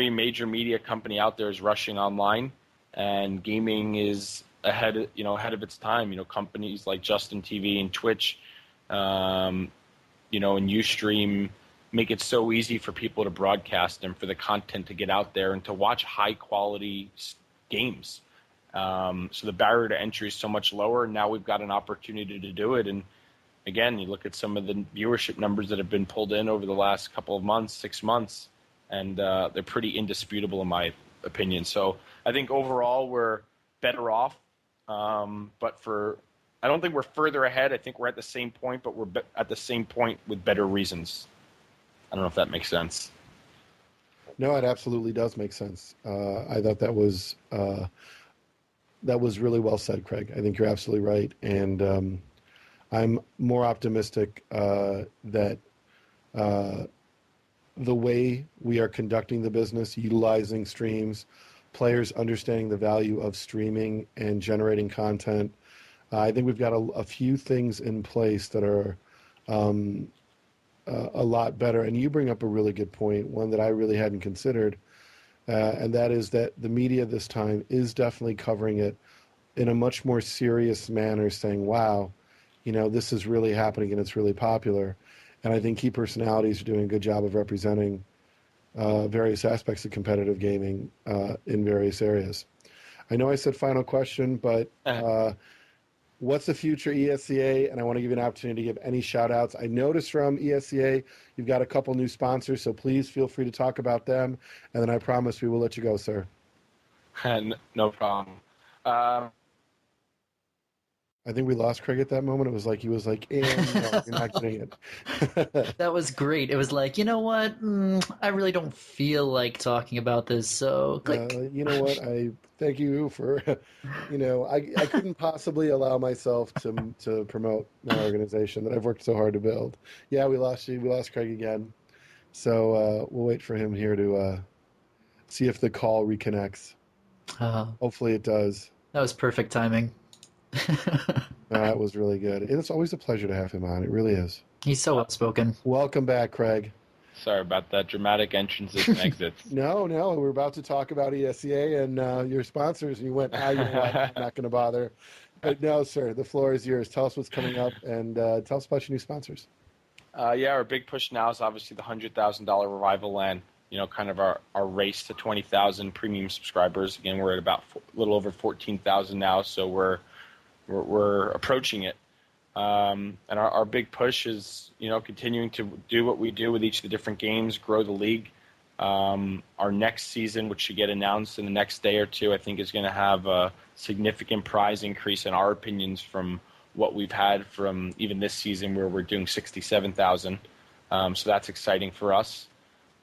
major media company out there is rushing online, and gaming is ahead of its time. Companies like Justin TV and Twitch, and Ustream make it so easy for people to broadcast and for the content to get out there and to watch high quality games. So the barrier to entry is so much lower, and now we've got an opportunity to do it. And again, you look at some of the viewership numbers that have been pulled in over the last couple of months, 6 months, and they're pretty indisputable in my opinion. So I think overall we're better off, but I don't think we're further ahead. I think we're at the same point, but we're at the same point with better reasons. I don't know if that makes sense. No, it absolutely does make sense. I thought that was really well said, Craig. I think you're absolutely right. And I'm more optimistic that the way we are conducting the business, utilizing streams, players understanding the value of streaming and generating content, I think we've got a few things in place that are a lot better. And you bring up a really good point, one that I really hadn't considered, and that is that the media this time is definitely covering it in a much more serious manner, saying, wow, this is really happening and it's really popular. And I think key personalities are doing a good job of representing various aspects of competitive gaming in various areas. I know I said final question, but what's the future ESEA? And I want to give you an opportunity to give any shout outs. I noticed from ESEA, you've got a couple new sponsors, so please feel free to talk about them. And then I promise we will let you go, sir. No problem. I think we lost Craig at that moment. It was like he was like, no, you're not getting it. That was great. It was like, you know what? I really don't feel like talking about this, so click. You know what? I thank you for, I couldn't possibly allow myself to promote my organization that I've worked so hard to build. Yeah, we lost you. We lost Craig again. So we'll wait for him here to see if the call reconnects. Hopefully it does. That was perfect timing. That was really good. And it's always a pleasure to have him on. It really is. He's so outspoken. Welcome back, Craig. Sorry about that. Dramatic entrances and exits. No, we're about to talk about ESEA and your sponsors, and you went, you know what, I'm not going to bother. But no, sir, the floor is yours. Tell us what's coming up, and tell us about your new sponsors. Our big push now is obviously the $100,000 Revival LAN. Kind of our race to 20,000 premium subscribers. Again, we're at about a little over 14,000 now, so we're approaching it. And our big push is, continuing to do what we do with each of the different games, grow the league. Our next season, which should get announced in the next day or two, I think is going to have a significant prize increase in our opinions from what we've had from even this season where we're doing 67,000. So that's exciting for us.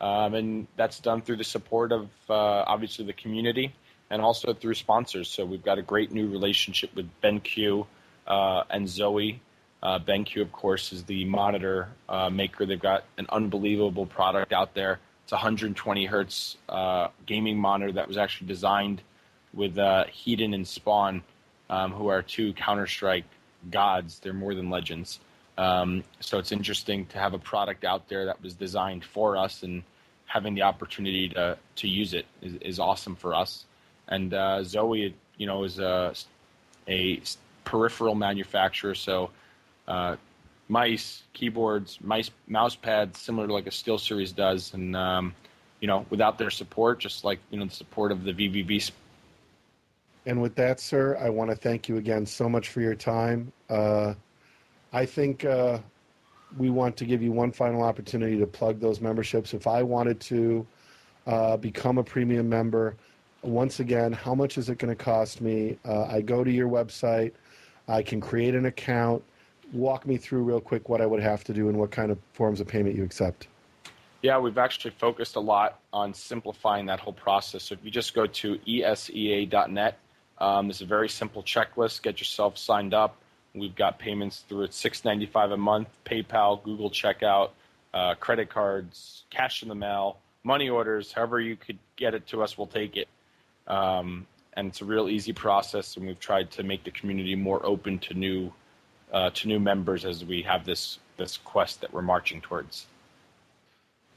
And that's done through the support of obviously the community and also through sponsors. So we've got a great new relationship with BenQ and Zoe. BenQ, of course, is the monitor maker. They've got an unbelievable product out there. It's a 120 hertz gaming monitor that was actually designed with Hedon and Spawn, who are two Counter-Strike gods. They're more than legends. So it's interesting to have a product out there that was designed for us, and having the opportunity to use it is awesome for us. And Zoe, is a peripheral manufacturer, so mice, keyboards, mouse pads, similar to like a SteelSeries does, and without their support, just like the support of the VVV. And with that, sir, I want to thank you again so much for your time. I think we want to give you one final opportunity to plug those memberships. If I wanted to become a premium member, once again, how much is it going to cost me? I go to your website. I can create an account. Walk me through real quick what I would have to do and what kind of forms of payment you accept. Yeah, we've actually focused a lot on simplifying that whole process. So if you just go to ESEA.net, it's a very simple checklist. Get yourself signed up. We've got payments through $6.95 a month, PayPal, Google Checkout, credit cards, cash in the mail, money orders. However you could get it to us, we'll take it. And it's a real easy process, and we've tried to make the community more open to new members as we have this quest that we're marching towards.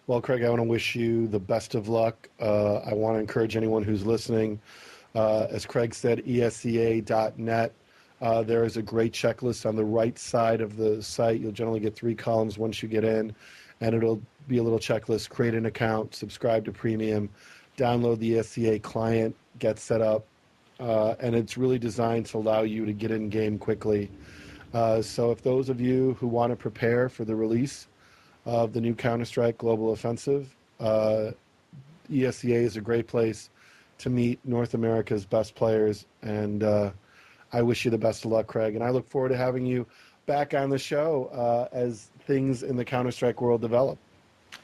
Well, Craig, I want to wish you the best of luck. I want to encourage anyone who's listening. As Craig said, ESEA.net. There is a great checklist on the right side of the site. You'll generally get 3 columns once you get in, and it'll be a little checklist. Create an account, subscribe to Premium, download the ESEA client, get set up, and it's really designed to allow you to get in game quickly. So if those of you who want to prepare for the release of the new Counter-Strike Global Offensive, ESEA is a great place to meet North America's best players, and I wish you the best of luck, Craig, and I look forward to having you back on the show as things in the Counter-Strike world develop.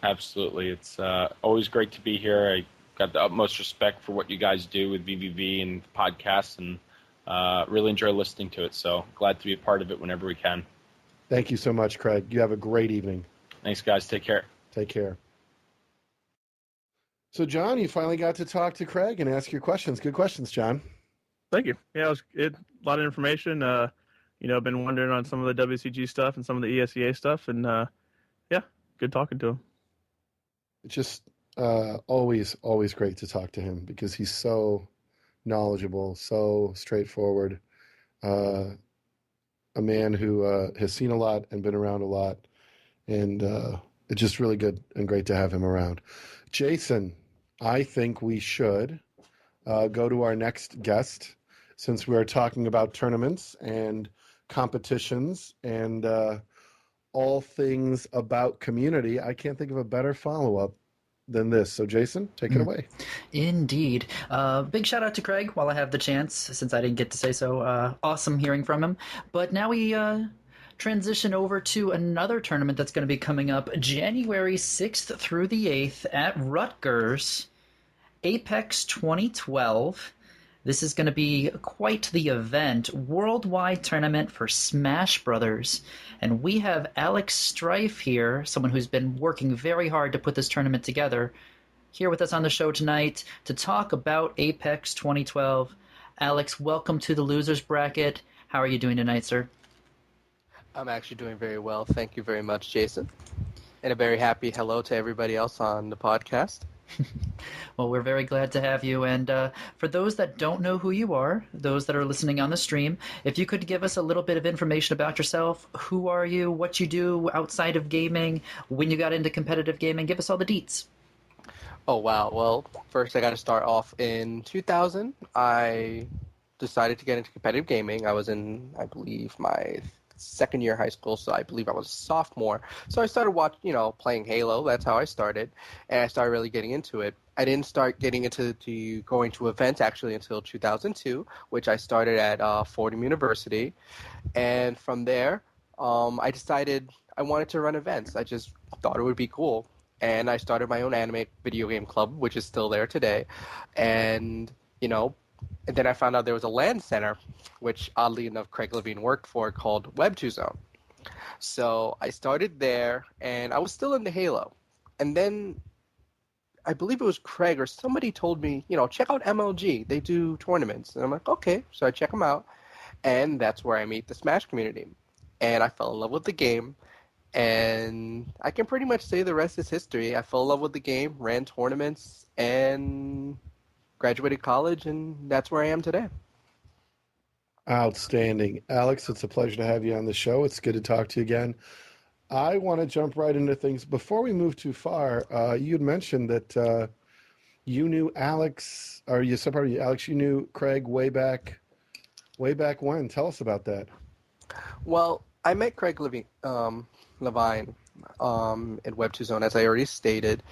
Absolutely. It's always great to be here. I got the utmost respect for what you guys do with VVV and podcasts, and really enjoy listening to it. So glad to be a part of it whenever we can. Thank you so much, Craig. You have a great evening. Thanks, guys. Take care. Take care. So, John, you finally got to talk to Craig and ask your questions. Good questions, John. Thank you. Yeah, it a lot of information. I've been wondering on some of the WCG stuff and some of the ESEA stuff, and good talking to him. It's just always great to talk to him because he's so knowledgeable, so straightforward. A man who has seen a lot and been around a lot, and it's just really good and great to have him around. Jason, I think we should go to our next guest, since we're talking about tournaments and competitions and all things about community. I can't think of a better follow-up than this. So, Jason, take it away. Indeed. Big shout out to Craig while I have the chance, since I didn't get to say so. Awesome hearing from him. But now we transition over to another tournament that's going to be coming up January 6th through the 8th at Rutgers, Apex 2012. This is going to be quite the event, worldwide tournament for Smash Brothers. And we have Alex Strife here, someone who's been working very hard to put this tournament together, here with us on the show tonight to talk about Apex 2012. Alex, welcome to the Losers Bracket. How are you doing tonight, sir? I'm actually doing very well. Thank you very much, Jason. And a very happy hello to everybody else on the podcast. Well, we're very glad to have you. And for those that don't know who you are, those that are listening on the stream, if you could give us a little bit of information about yourself, who are you, what you do outside of gaming, when you got into competitive gaming, give us all the deets. Oh, wow. Well, first I got to start off in 2000. I decided to get into competitive gaming. I was in, I believe, my second year of high school, so I believe I was a sophomore. So I started playing Halo. That's how I started, and I started really getting into it. I didn't start getting into going to events actually until 2002, which I started at Fordham University, and from there, I decided I wanted to run events. I just thought it would be cool, and I started my own anime video game club, which is still there today. And, and then I found out there was a LAN center, which oddly enough Craig Levine worked for, called Web2Zone. So I started there, and I was still into Halo. And then I believe it was Craig or somebody told me, check out MLG. They do tournaments. And I'm like, okay. So I check them out. And that's where I meet the Smash community. And I fell in love with the game. And I can pretty much say the rest is history. I fell in love with the game, ran tournaments, and graduated college. And that's where I am today. Outstanding. Alex, it's a pleasure to have you on the show. It's good to talk to you again. I want to jump right into things. Before we move too far, you had mentioned that you knew Alex, you knew Craig way back when. Tell us about that. Well, I met Craig Levine at Web2Zone, as I already stated,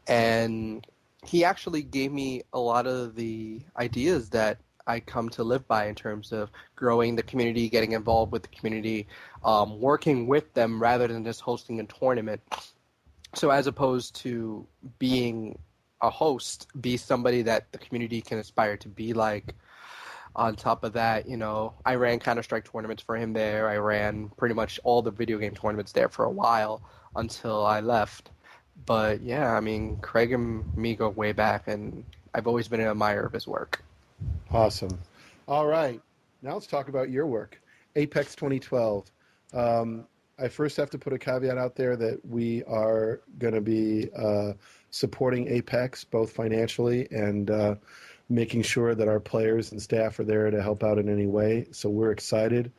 and he actually gave me a lot of the ideas that I come to live by in terms of growing the community, getting involved with the community, working with them rather than just hosting a tournament. So as opposed to being a host, be somebody that the community can aspire to be like. On top of that, I ran Counter-Strike tournaments for him there. I ran pretty much all the video game tournaments there for a while until I left. But yeah, Craig and me go way back, and I've always been an admirer of his work. Awesome. All right. Now let's talk about your work. Apex 2012. I first have to put a caveat out there that we are going to be supporting Apex both financially and making sure that our players and staff are there to help out in any way. So we're excited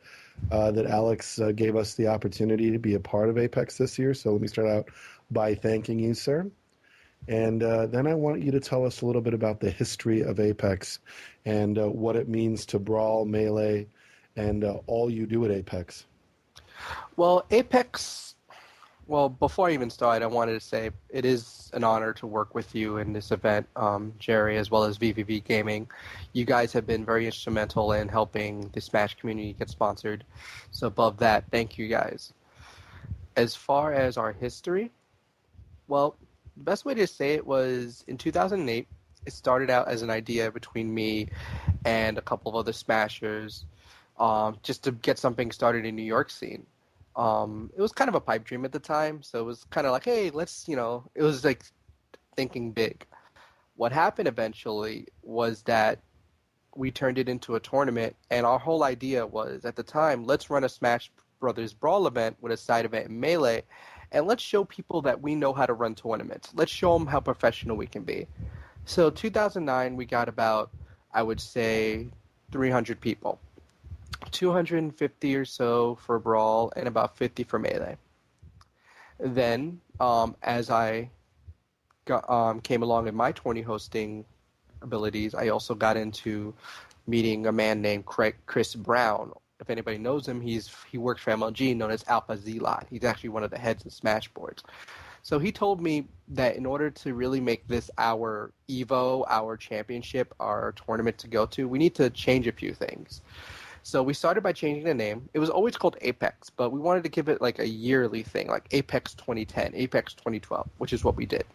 that Alex gave us the opportunity to be a part of Apex this year. So let me start out by thanking you, sir. And then I want you to tell us a little bit about the history of Apex and what it means to Brawl, Melee, and all you do at Apex. Well, Apex, before I even start, I wanted to say it is an honor to work with you in this event, Jerry, as well as VVV Gaming. You guys have been very instrumental in helping the Smash community get sponsored. So above that, thank you guys. As far as our history, well, the best way to say it was in 2008, it started out as an idea between me and a couple of other Smashers just to get something started in New York scene. It was kind of a pipe dream at the time, so it was kind of like, hey, let's, it was like thinking big. What happened eventually was that we turned it into a tournament, and our whole idea was, at the time, let's run a Smash Brothers Brawl event with a side event in Melee, and let's show people that we know how to run tournaments. Let's show them how professional we can be. So 2009, we got about, I would say, 300 people. 250 or so for Brawl and about 50 for Melee. Then, as I came along in my tourney hosting abilities, I also got into meeting a man named Chris Brown. If anybody knows him, he works for MLG, known as Alpha Zelot. He's actually one of the heads of Smashboards. So he told me that in order to really make this our Evo, our championship, our tournament to go to, we need to change a few things. So we started by changing the name. It was always called Apex, but we wanted to give it like a yearly thing, like Apex 2010, Apex 2012, which is what we did.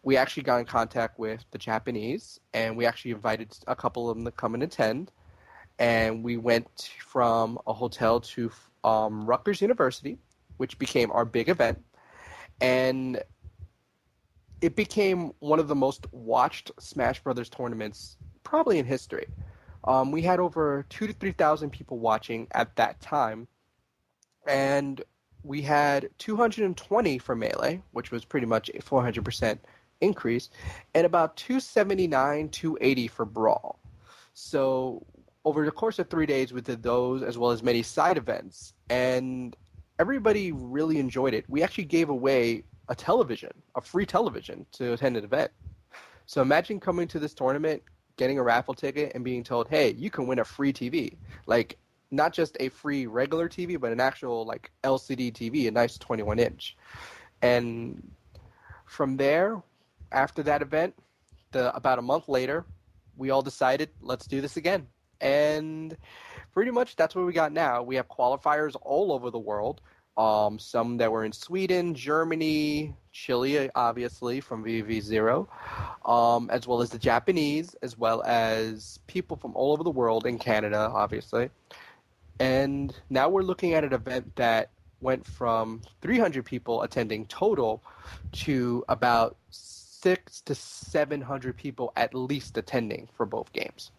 We actually got in contact with the Japanese, and we actually invited a couple of them to come and attend. And we went from a hotel to Rutgers University, which became our big event. And it became one of the most watched Smash Brothers tournaments probably in history. We had over 2,000 to 3,000 people watching at that time. And we had 220 for Melee, which was pretty much a 400% increase, and about 279, 280 for Brawl. So over the course of 3 days, we did those as well as many side events, and everybody really enjoyed it. We actually gave away a free television to attend an event. So imagine coming to this tournament, getting a raffle ticket, and being told, hey, you can win a free TV. Like, not just a free regular TV, but an actual like LCD TV, a nice 21-inch. And from there, after that event, about a month later, we all decided, let's do this again. And pretty much that's what we got now. We have qualifiers all over the world. some that were in Sweden, Germany, Chile, obviously, from VV0, as well as the Japanese, as well as people from all over the world, in Canada, obviously. And now we're looking at an event that went from 300 people attending total to about 600 to 700 people at least attending for both games.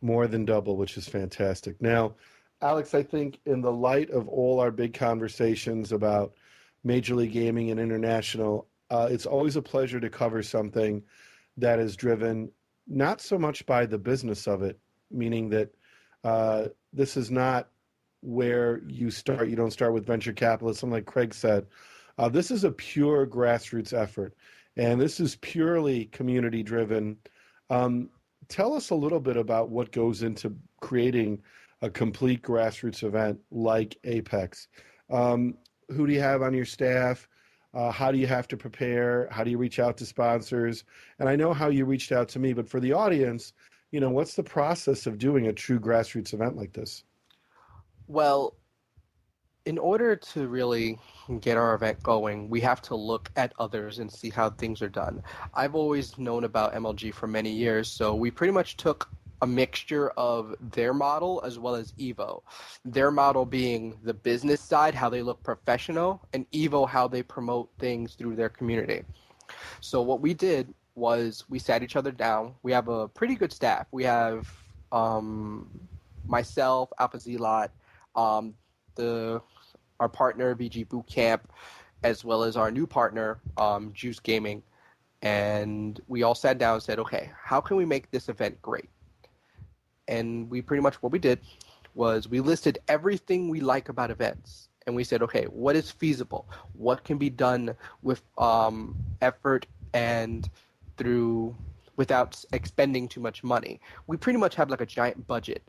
More than double, which is fantastic. Now, Alex, I think in the light of all our big conversations about Major League Gaming and international, it's always a pleasure to cover something that is driven not so much by the business of it, meaning that this is not where you start. You don't start with venture capitalism, like Craig said. This is a pure grassroots effort, and this is purely community driven. Tell us a little bit about what goes into creating a complete grassroots event like Apex. Who do you have on your staff? How do you have to prepare? How do you reach out to sponsors? And I know how you reached out to me, but for the audience, what's the process of doing a true grassroots event like this? Well, in order to really get our event going, we have to look at others and see how things are done. I've always known about MLG for many years, so we pretty much took a mixture of their model as well as Evo. Their model being the business side, how they look professional, and Evo, how they promote things through their community. So what we did was we sat each other down. We have a pretty good staff. We have myself, Alpha Zelot, our partner, VG Bootcamp, as well as our new partner, Juice Gaming. And we all sat down and said, okay, how can we make this event great? And we pretty much, what we did was we listed everything we like about events. And we said, okay, what is feasible? What can be done with effort and without expending too much money? We pretty much have like a giant budget.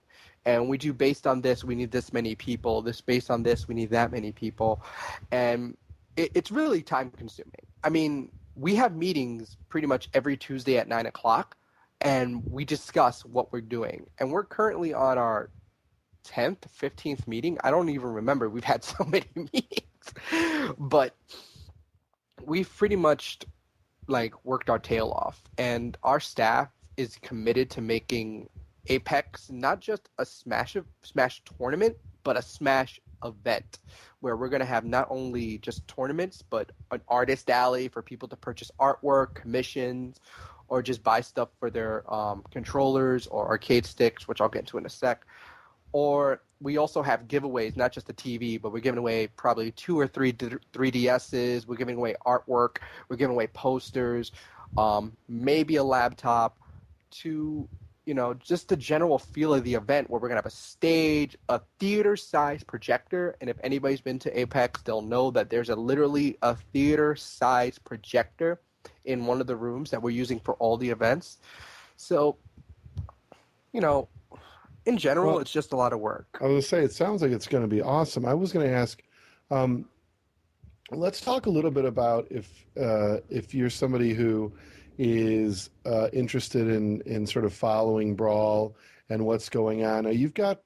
And we do based on this, we need this many people. Based on this, we need that many people. And it's really time consuming. I mean, we have meetings pretty much every Tuesday at 9 o'clock, and we discuss what we're doing. And we're currently on our 10th, 15th meeting. I don't even remember. We've had so many meetings. But we've pretty much worked our tail off. And our staff is committed to making Apex not just a Smash tournament, but a Smash event where we're going to have not only just tournaments, but an artist alley for people to purchase artwork, commissions, or just buy stuff for their controllers or arcade sticks, which I'll get into in a sec. Or we also have giveaways, not just the TV, but we're giving away probably 2 or 3 3DSs. We're giving away artwork. We're giving away posters, maybe a laptop, to just the general feel of the event, where we're going to have a stage, a theater-sized projector. And if anybody's been to Apex, they'll know that there's literally a theater-sized projector in one of the rooms that we're using for all the events. So, in general, it's just a lot of work. I was going to say, it sounds like it's going to be awesome. I was going to ask, let's talk a little bit about if you're somebody who is interested in sort of following Brawl and what's going on. Now, you've got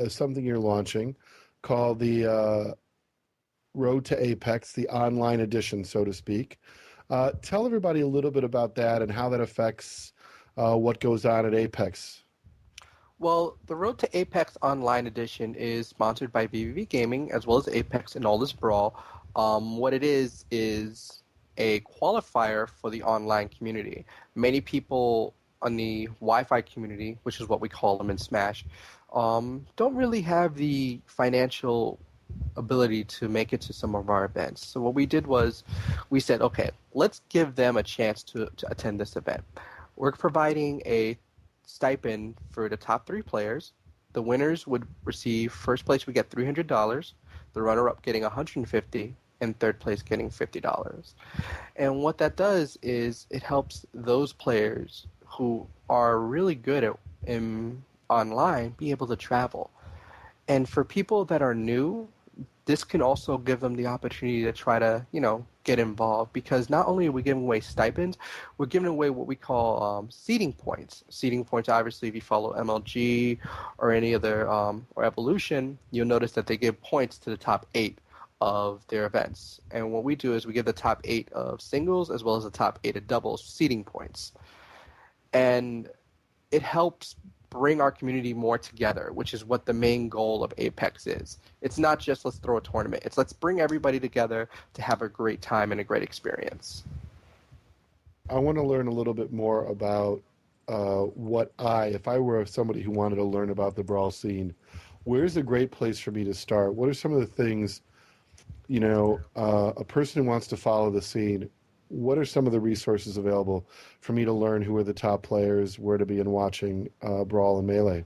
something you're launching called the Road to Apex, the online edition, so to speak. Tell everybody a little bit about that and how that affects what goes on at Apex. Well, the Road to Apex Online Edition is sponsored by VVV Gaming, as well as Apex and all this Brawl. What it is a qualifier for the online community. Many people on the Wi-Fi community, which is what we call them in Smash, don't really have the financial ability to make it to some of our events. So what we did was we said, okay, let's give them a chance to attend this event. We're providing a stipend for the top 3 players. The winners would receive, first place would get $300, the runner-up getting $150, and third place getting $50. And what that does is it helps those players who are really good at online be able to travel. And for people that are new, this can also give them the opportunity to try to, get involved, because not only are we giving away stipends, we're giving away what we call seeding points. Seeding points, obviously, if you follow MLG or any other or Evolution, you'll notice that they give points to the top 8 of their events. And what we do is we give the top 8 of singles as well as the top 8 of doubles seeding points. And it helps bring our community more together, which is what the main goal of Apex is. It's not just let's throw a tournament. It's let's bring everybody together to have a great time and a great experience. I want to learn a little bit more about if I were somebody who wanted to learn about the Brawl scene, where's a great place for me to start? What are some of the things, a person who wants to follow the scene, what are some of the resources available for me to learn who are the top players, where to be in watching Brawl and Melee?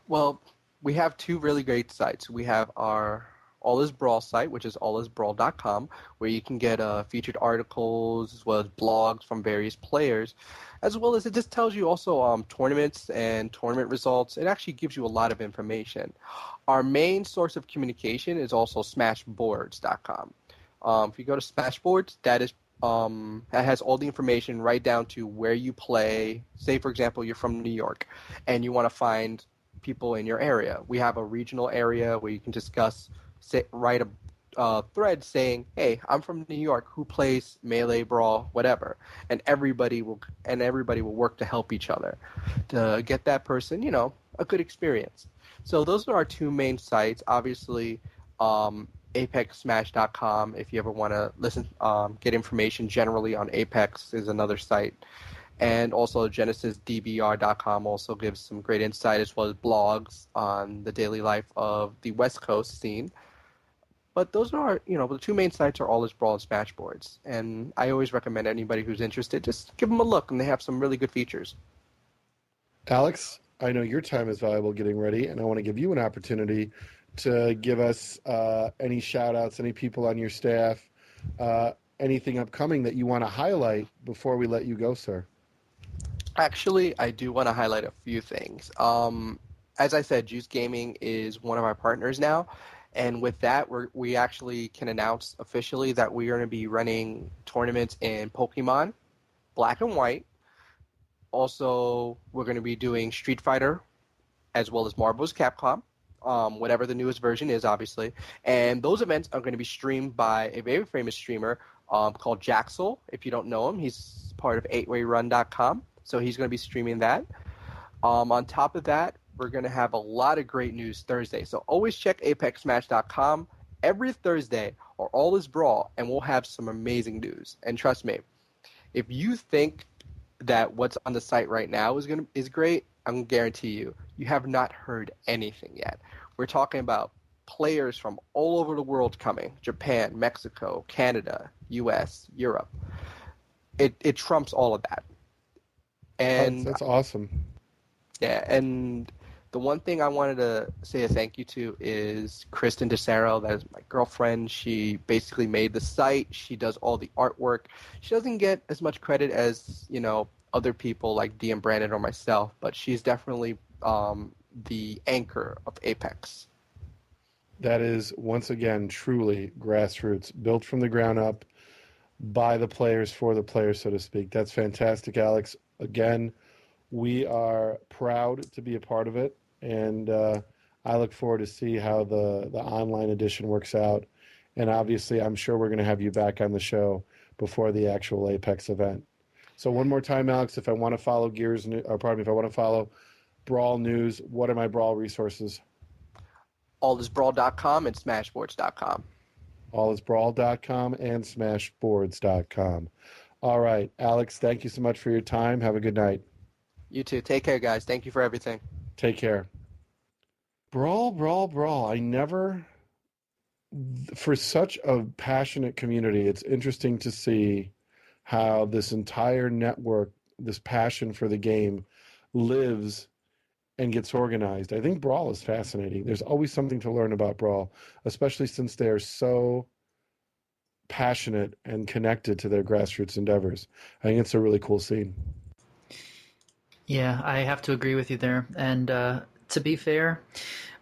Well, we have 2 really great sites. We have our All Is Brawl site, which is allisbrawl.com, where you can get featured articles as well as blogs from various players, as well as it just tells you also tournaments and tournament results. It actually gives you a lot of information. Our main source of communication is also smashboards.com. If you go to Smashboards, that has all the information right down to where you play. Say, for example, you're from New York and you want to find people in your area. We have a regional area where you can discuss, write a thread saying, hey, I'm from New York, who plays Melee, Brawl, whatever. And everybody will work to help each other to get that person, a good experience. So those are our 2 main sites. Obviously, ApexSmash.com, if you ever want to get information generally on Apex, is another site. And also GenesisDBR.com also gives some great insight as well as blogs on the daily life of the West Coast scene. But those are, the 2 main sites are All Is Brawl and Smashboards. And I always recommend anybody who's interested, just give them a look, and they have some really good features. Alex, I know your time is valuable getting ready, and I want to give you an opportunity to give us any shout-outs, any people on your staff, anything upcoming that you want to highlight before we let you go, sir. Actually, I do want to highlight a few things. As I said, Juice Gaming is one of our partners now, and with that, we actually can announce officially that we are going to be running tournaments in Pokemon, Black and White. Also, we're going to be doing Street Fighter, as well as Marvel's Capcom. Whatever the newest version is, obviously. And those events are going to be streamed by a very famous streamer called Jaxel. If you don't know him, he's part of 8wayrun.com. So he's going to be streaming that. On top of that, we're going to have a lot of great news Thursday. So always check ApexSmash.com every Thursday or All Is Brawl, and we'll have some amazing news. And trust me, if you think that what's on the site right now is great, I'm going to guarantee you have not heard anything yet. We're talking about players from all over the world coming. Japan, Mexico, Canada, US, Europe. It trumps all of that. And that's awesome. Yeah, and the one thing I wanted to say a thank you to is Kristen DeSaro. That is my girlfriend. She basically made the site. She does all the artwork. She doesn't get as much credit as, other people like DM Brandon or myself, but she's definitely the anchor of Apex. That is, once again, truly grassroots, built from the ground up, by the players, for the players, so to speak. That's fantastic, Alex. Again, we are proud to be a part of it, and I look forward to see how the online edition works out. And obviously, I'm sure we're going to have you back on the show before the actual Apex event. So one more time, Alex, if I want to follow if I want to follow Brawl news, what are my Brawl resources? Allisbrawl.com and Smashboards.com. Allisbrawl.com and Smashboards.com. All right, Alex, thank you so much for your time. Have a good night. You too. Take care, guys. Thank you for everything. Take care. Brawl, brawl, brawl. For such a passionate community, it's interesting to see how this entire network, this passion for the game, lives and gets organized. I think Brawl is fascinating. There's always something to learn about Brawl, especially since they're so passionate and connected to their grassroots endeavors. I think it's a really cool scene. Yeah, I have to agree with you there. And to be fair,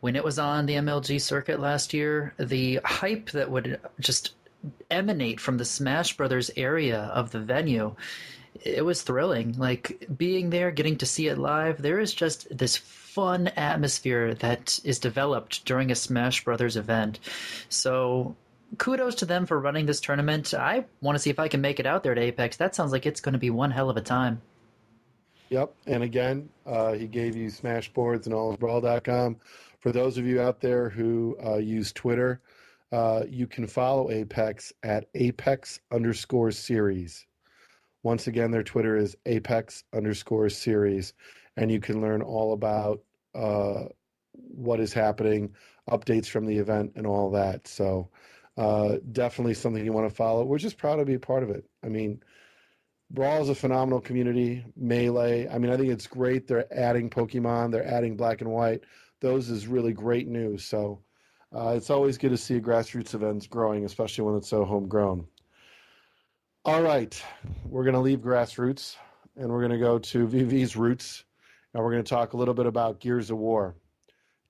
when it was on the MLG circuit last year, the hype that would just emanate from the Smash Brothers area of the venue, It was thrilling. Like being there, getting to see it live, there is just this fun atmosphere that is developed during a Smash Brothers event. So kudos to them for running this tournament. I want to see if I can make it out there to Apex. That sounds like it's going to be one hell of a time. Yep. And again, he gave you Smashboards and allsbrawl.com. For those of you out there who use Twitter, you can follow Apex at Apex_series. Once again, their Twitter is Apex_series, and you can learn all about what is happening, updates from the event, and all that. So definitely something you want to follow. We're just proud to be a part of it. I mean, Brawl is a phenomenal community. Melee, I mean, I think it's great. They're adding Pokemon. They're adding Black and White. Those is really great news. So it's always good to see grassroots events growing, especially when it's so homegrown. All right, we're going to leave grassroots, and we're going to go to VV's roots, and we're going to talk a little bit about Gears of War.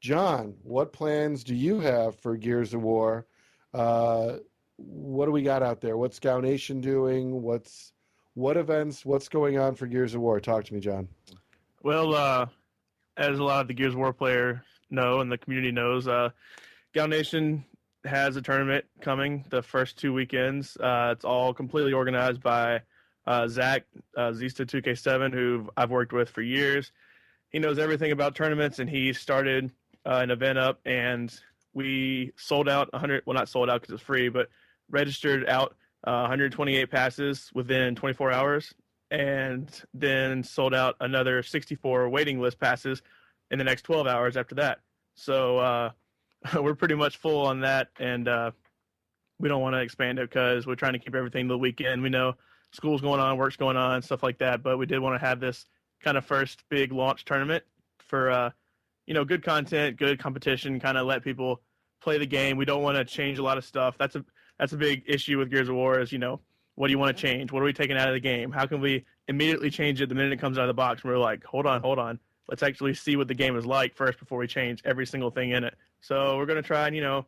John, what plans do you have for Gears of War? What do we got out there? What's Scout Nation doing? What events? What's going on for Gears of War? Talk to me, John. Well, as a lot of the Gears of War player know and the community knows, Scout Nation has a tournament coming the first 2 weekends. It's all completely organized by Zach, Zista2K7, who I've worked with for years. He knows everything about tournaments, and he started an event up, and we sold out 100, well, not sold out because it's free, but registered out 128 passes within 24 hours, and then sold out another 64 waiting list passes in the next 12 hours after that. So we're pretty much full on that, and we don't want to expand it because we're trying to keep everything the weekend. We know school's going on, work's going on, stuff like that, but we did want to have this kind of first big launch tournament for good content, good competition, kind of let people play the game. We don't want to change a lot of stuff. That's a big issue with Gears of War is, what do you want to change? What are we taking out of the game? How can we immediately change it the minute it comes out of the box? And we're like, hold on. Let's actually see what the game is like first before we change every single thing in it. So we're going to try and,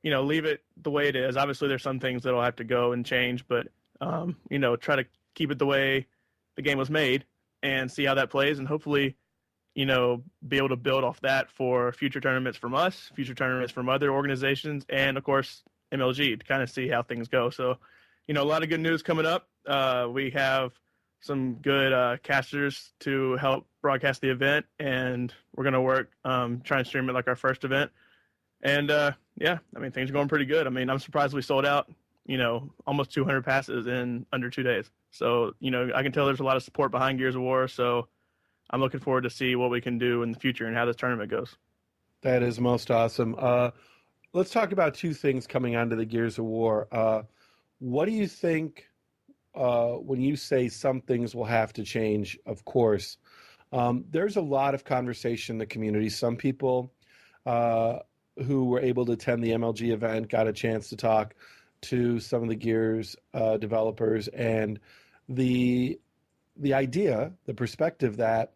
leave it the way it is. Obviously, there's some things that'll have to go and change, but, try to keep it the way the game was made and see how that plays, and hopefully, be able to build off that for future tournaments from us, future tournaments from other organizations, and, of course, MLG to kind of see how things go. So, a lot of good news coming up. We have some good casters to help broadcast the event, and we're going to work, try and stream it like our first event. And, things are going pretty good. I'm surprised we sold out, almost 200 passes in under 2 days. So, I can tell there's a lot of support behind Gears of War, so I'm looking forward to see what we can do in the future and how this tournament goes. That is most awesome. Let's talk about two things coming onto the Gears of War. What do you think when you say some things will have to change? Of course, there's a lot of conversation in the community. Some people who were able to attend the MLG event got a chance to talk to some of the Gears developers, and the idea, the perspective that,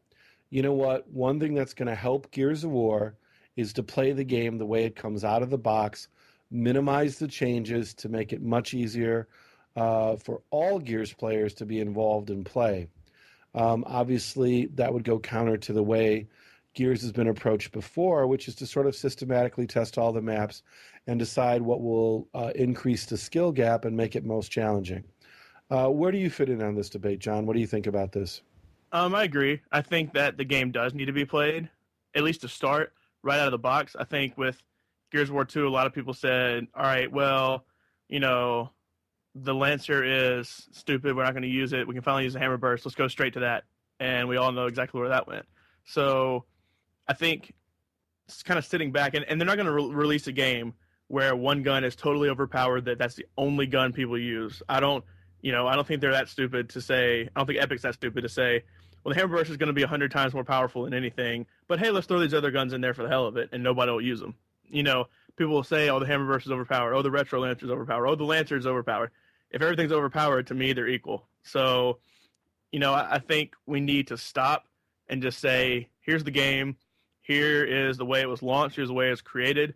one thing that's going to help Gears of War is to play the game the way it comes out of the box, minimize the changes to make it much easier for all Gears players to be involved in play. Obviously, that would go counter to the way Gears has been approached before, which is to sort of systematically test all the maps and decide what will increase the skill gap and make it most challenging. Where do you fit in on this debate, John? What do you think about this? I agree. I think that the game does need to be played, at least to start, right out of the box. I think with Gears of War 2, a lot of people said, all right, well, the Lancer is stupid. We're not going to use it. We can finally use the Hammer Burst. Let's go straight to that. And we all know exactly where that went. So I think it's kind of sitting back, and they're not going to release a game where one gun is totally overpowered, that's the only gun people use. I don't think they're that stupid to say, I don't think Epic's that stupid to say, well, the Hammer Burst is going to be 100 times more powerful than anything, but hey, let's throw these other guns in there for the hell of it, and nobody will use them. People will say, oh, the Hammer Burst is overpowered, oh, the Retro Lancer is overpowered, oh, the Lancer is overpowered. If everything's overpowered, to me, they're equal. So, I think we need to stop and just say, here's the game, here is the way it was launched, here's the way it was created.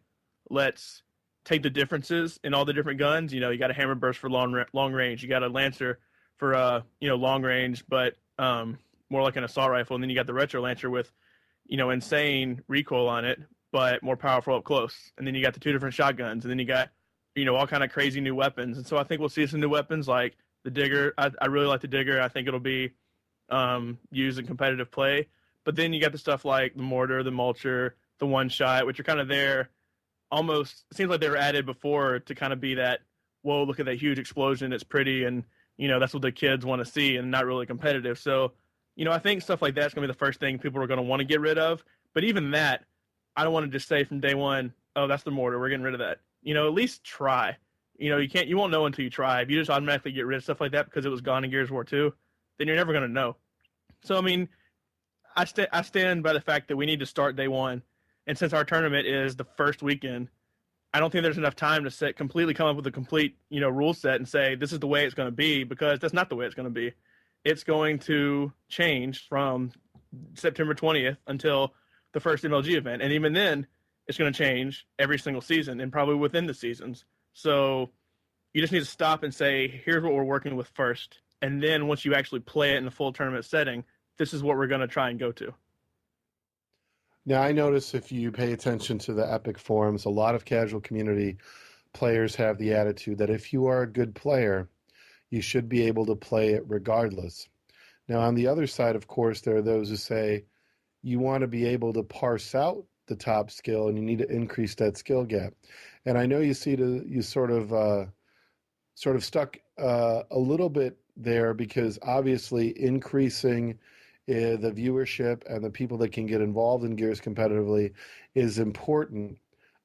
Let's take the differences in all the different guns. You got a Hammer Burst for long range, you got a Lancer for long range, but more like an assault rifle. And then you got the Retro Lancer with insane recoil on it, but more powerful up close. And then you got the 2 different shotguns, and then you got all kind of crazy new weapons. And so I think we'll see some new weapons like the Digger. I really like the Digger. I think it'll be used in competitive play. But then you got the stuff like the Mortar, the Mulcher, the One Shot, which are kind of there. Almost seems like they were added before to kind of be that, whoa, look at that huge explosion. It's pretty, and that's what the kids want to see, and not really competitive. So, I think stuff like that's going to be the first thing people are going to want to get rid of. But even that, I don't want to just say from day one, oh, that's the Mortar, we're getting rid of that. At least try. You won't know until you try. If you just automatically get rid of stuff like that because it was gone in Gears of War 2, then you're never going to know. So, I mean, I stand by the fact that we need to start day one. And since our tournament is the first weekend, I don't think there's enough time to completely come up with a complete, rule set and say, this is the way it's going to be, because that's not the way it's going to be. It's going to change from September 20th until the first MLG event. And even then, it's going to change every single season and probably within the seasons. So you just need to stop and say, here's what we're working with first. And then once you actually play it in a full tournament setting, this is what we're going to try and go to. Now, I notice if you pay attention to the Epic forums, a lot of casual community players have the attitude that if you are a good player, you should be able to play it regardless. Now, on the other side, of course, there are those who say you want to be able to parse out the top skill and you need to increase that skill gap. And I know you sort of stuck a little bit there, because obviously increasing the viewership and the people that can get involved in Gears competitively is important.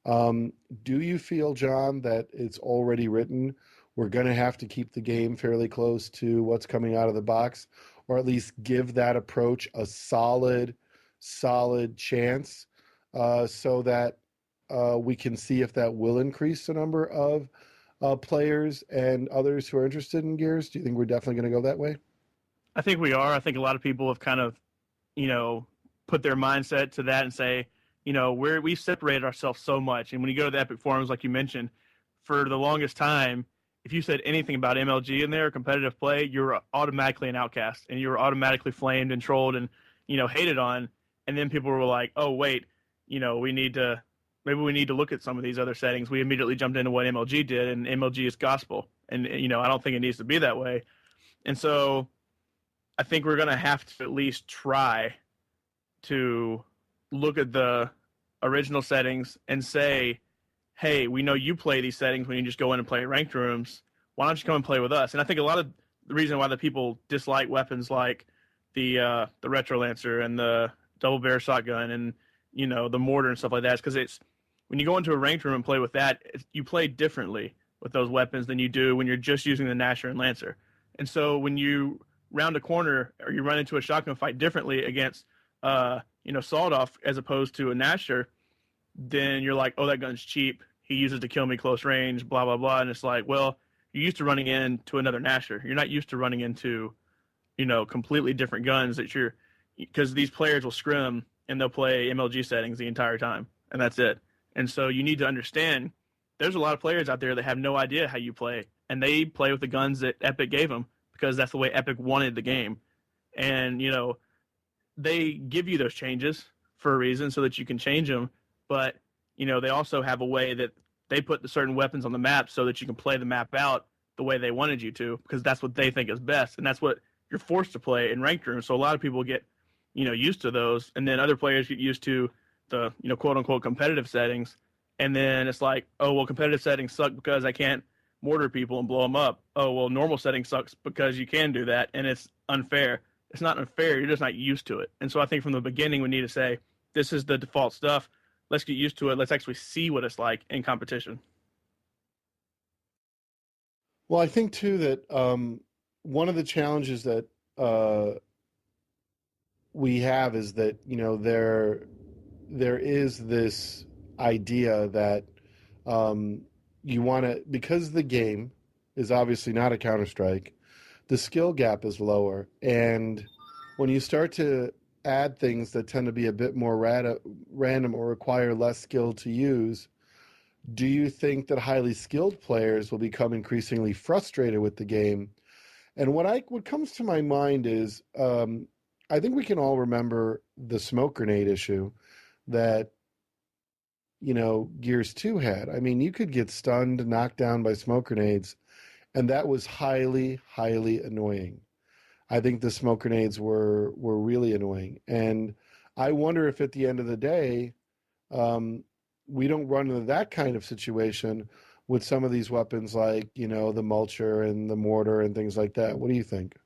Do you feel, John, that it's already written, we're going to have to keep the game fairly close to what's coming out of the box, or at least give that approach a solid chance, so that we can see if that will increase the number of players and others who are interested in Gears? Do you think we're definitely going to go that way? I think we are. I think a lot of people have kind of, put their mindset to that and say, we've separated ourselves so much. And when you go to the Epic forums, like you mentioned, for the longest time, if you said anything about MLG in there, competitive play, you're automatically an outcast, and you were automatically flamed and trolled and, hated on. And then people were like, oh, wait, maybe we need to look at some of these other settings. We immediately jumped into what MLG did, and MLG is gospel. And, I don't think it needs to be that way. And so I think we're going to have to at least try to look at the original settings and say, hey, we know you play these settings when you just go in and play ranked rooms. Why don't you come and play with us? And I think a lot of the reason why the people dislike weapons like the Retro Lancer and the double barrel shotgun and, the Mortar and stuff like that is because it's when you go into a ranked room and play with that, you play differently with those weapons than you do when you're just using the Gnasher and Lancer. And so when you round a corner or you run into a shotgun fight differently against, sawed off as opposed to a Gnasher, then you're like, oh, that gun's cheap. He uses to kill me close range, blah, blah, blah. And it's like, well, you're used to running into another Gnasher. You're not used to running into, completely different guns because these players will scrim and they'll play MLG settings the entire time. And that's it. And so you need to understand there's a lot of players out there that have no idea how you play. And they play with the guns that Epic gave them because that's the way Epic wanted the game. And, they give you those changes for a reason so that you can change them. But, they also have a way that they put the certain weapons on the map so that you can play the map out the way they wanted you to, because that's what they think is best. And that's what you're forced to play in ranked rooms. So a lot of people get, used to those. And then other players get used to the, quote unquote competitive settings. And then it's like, oh, well, competitive settings suck because I can't mortar people and blow them up. Oh, well, normal settings sucks because you can do that. And it's unfair. It's not unfair. You're just not used to it. And so I think from the beginning, we need to say, this is the default stuff. Let's get used to it. Let's actually see what it's like in competition. Well, I think, too, that one of the challenges that we have is that, there is this idea that you want to, because the game is obviously not a Counter-Strike, the skill gap is lower. And when you start to add things that tend to be a bit more random or require less skill to use, do you think that highly skilled players will become increasingly frustrated with the game And what comes to my mind is I think we can all remember the smoke grenade issue that Gears 2 had. I mean, you could get stunned, knocked down by smoke grenades, and that was highly, highly annoying. I think the smoke grenades were really annoying. And I wonder if at the end of the day, we don't run into that kind of situation with some of these weapons like, the mulcher and the mortar and things like that. What do you think?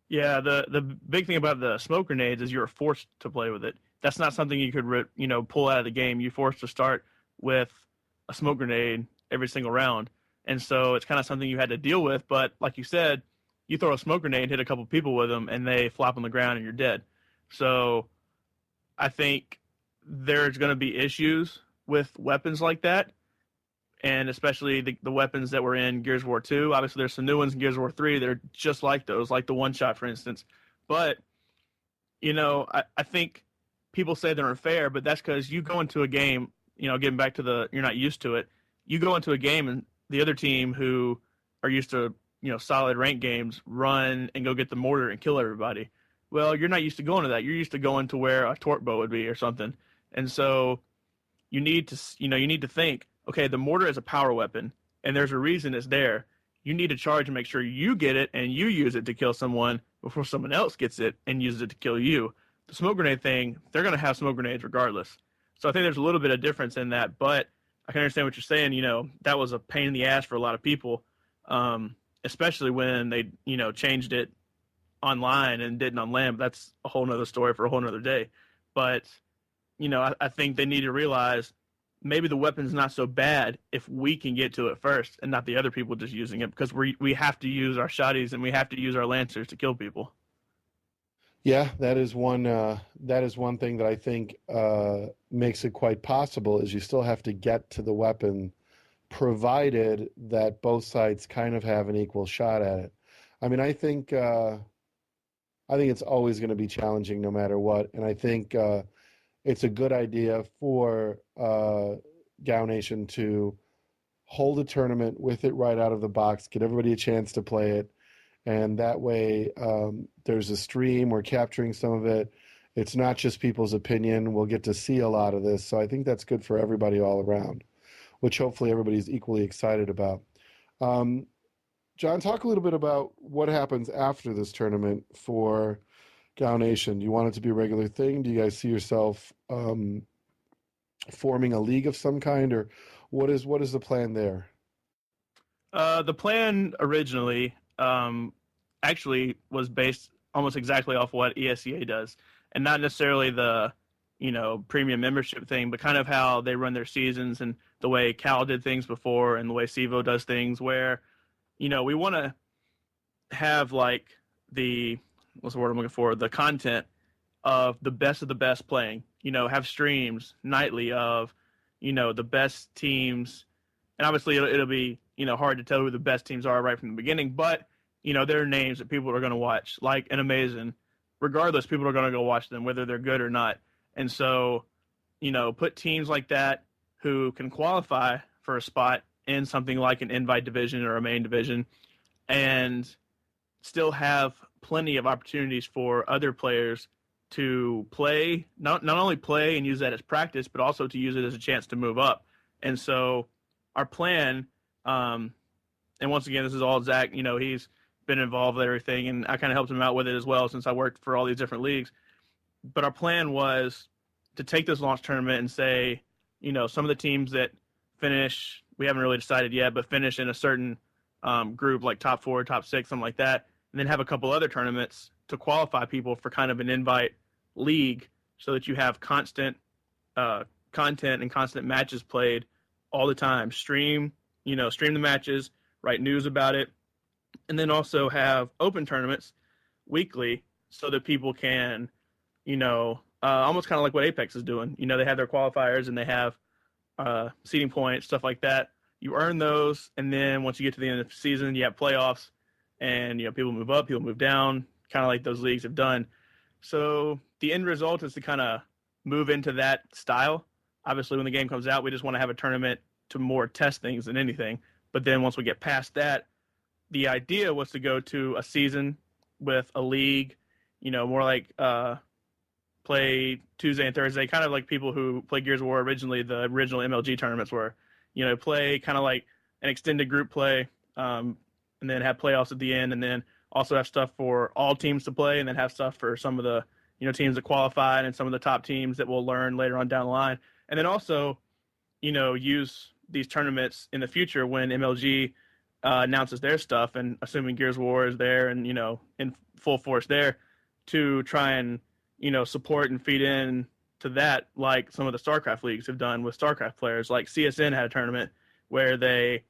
Yeah, the big thing about the smoke grenades is you're forced to play with it. That's not something you could pull out of the game. You're forced to start with a smoke grenade every single round, and so it's kind of something you had to deal with. But like you said, you throw a smoke grenade, hit a couple people with them, and they flop on the ground and you're dead. So I think there's going to be issues with weapons like that, and especially the weapons that were in Gears of War 2. Obviously, there's some new ones in Gears of War 3 that are just like those, like the one-shot, for instance. But, I think people say they're unfair, but that's because you go into a game, getting back to you're not used to it. You go into a game and the other team who are used to, solid rank games run and go get the mortar and kill everybody. Well, you're not used to going to that. You're used to going to where a Torbull would be or something. And so you need to think, okay, the mortar is a power weapon, and there's a reason it's there. You need to charge and make sure you get it and you use it to kill someone before someone else gets it and uses it to kill you. The smoke grenade thing, they're going to have smoke grenades regardless. So I think there's a little bit of difference in that, but I can understand what you're saying. That was a pain in the ass for a lot of people, especially when they, changed it online and didn't on LAN. That's a whole nother story for a whole nother day. But, I think they need to realize maybe the weapon's not so bad if we can get to it first and not the other people just using it, because we have to use our shotties and we have to use our lancers to kill people. Yeah, that is one thing that I think makes it quite possible is you still have to get to the weapon, provided that both sides kind of have an equal shot at it. I mean, I think it's always going to be challenging no matter what, and I think it's a good idea for Gal Nation to hold a tournament with it right out of the box, get everybody a chance to play it, and that way there's a stream, we're capturing some of it. It's not just people's opinion. We'll get to see a lot of this, so I think that's good for everybody all around, which hopefully everybody's equally excited about. John, talk a little bit about what happens after this tournament for Gal Nation. Do you want it to be a regular thing? Do you guys see yourself forming a league of some kind, or what is the plan there? The plan originally actually was based almost exactly off what ESEA does, and not necessarily the premium membership thing, but kind of how they run their seasons and the way Cal did things before and the way Sivo does things, where we want to have like what's the word I'm looking for? The content of the best playing. Have streams nightly of, the best teams. And obviously it'll be, hard to tell who the best teams are right from the beginning. But, there are names that people are going to watch, like an Amazing. Regardless, people are going to go watch them, whether they're good or not. And so, put teams like that who can qualify for a spot in something like an invite division or a main division, and still have plenty of opportunities for other players to play, not only play and use that as practice, but also to use it as a chance to move up. And so our plan, and once again, this is all Zach, he's been involved with everything, and I kind of helped him out with it as well since I worked for all these different leagues. But our plan was to take this launch tournament and say, some of the teams that finish, we haven't really decided yet, but finish in a certain group, like top 4, top 6, something like that, and then have a couple other tournaments to qualify people for kind of an invite league, so that you have constant content and constant matches played all the time. Stream the matches, write news about it, and then also have open tournaments weekly so that people can, almost kind of like what Apex is doing. They have their qualifiers and they have seeding points, stuff like that. You earn those, and then once you get to the end of the season, you have playoffs, and people move up, people move down, kind of like those leagues have done. So the end result is to kind of move into that style. Obviously, when the game comes out, we just want to have a tournament to more test things than anything. But then once we get past that, the idea was to go to a season with a league, more like play Tuesday and Thursday, kind of like people who played Gears of War originally, the original MLG tournaments were, play kind of like an extended group play, and then have playoffs at the end, and then also have stuff for all teams to play, and then have stuff for some of the, teams that qualified and some of the top teams that we'll learn later on down the line. And then also, use these tournaments in the future when MLG announces their stuff, and assuming Gears of War is there and, in full force there, to try and, support and feed in to that, like some of the Starcraft leagues have done with Starcraft players. Like CSN had a tournament where they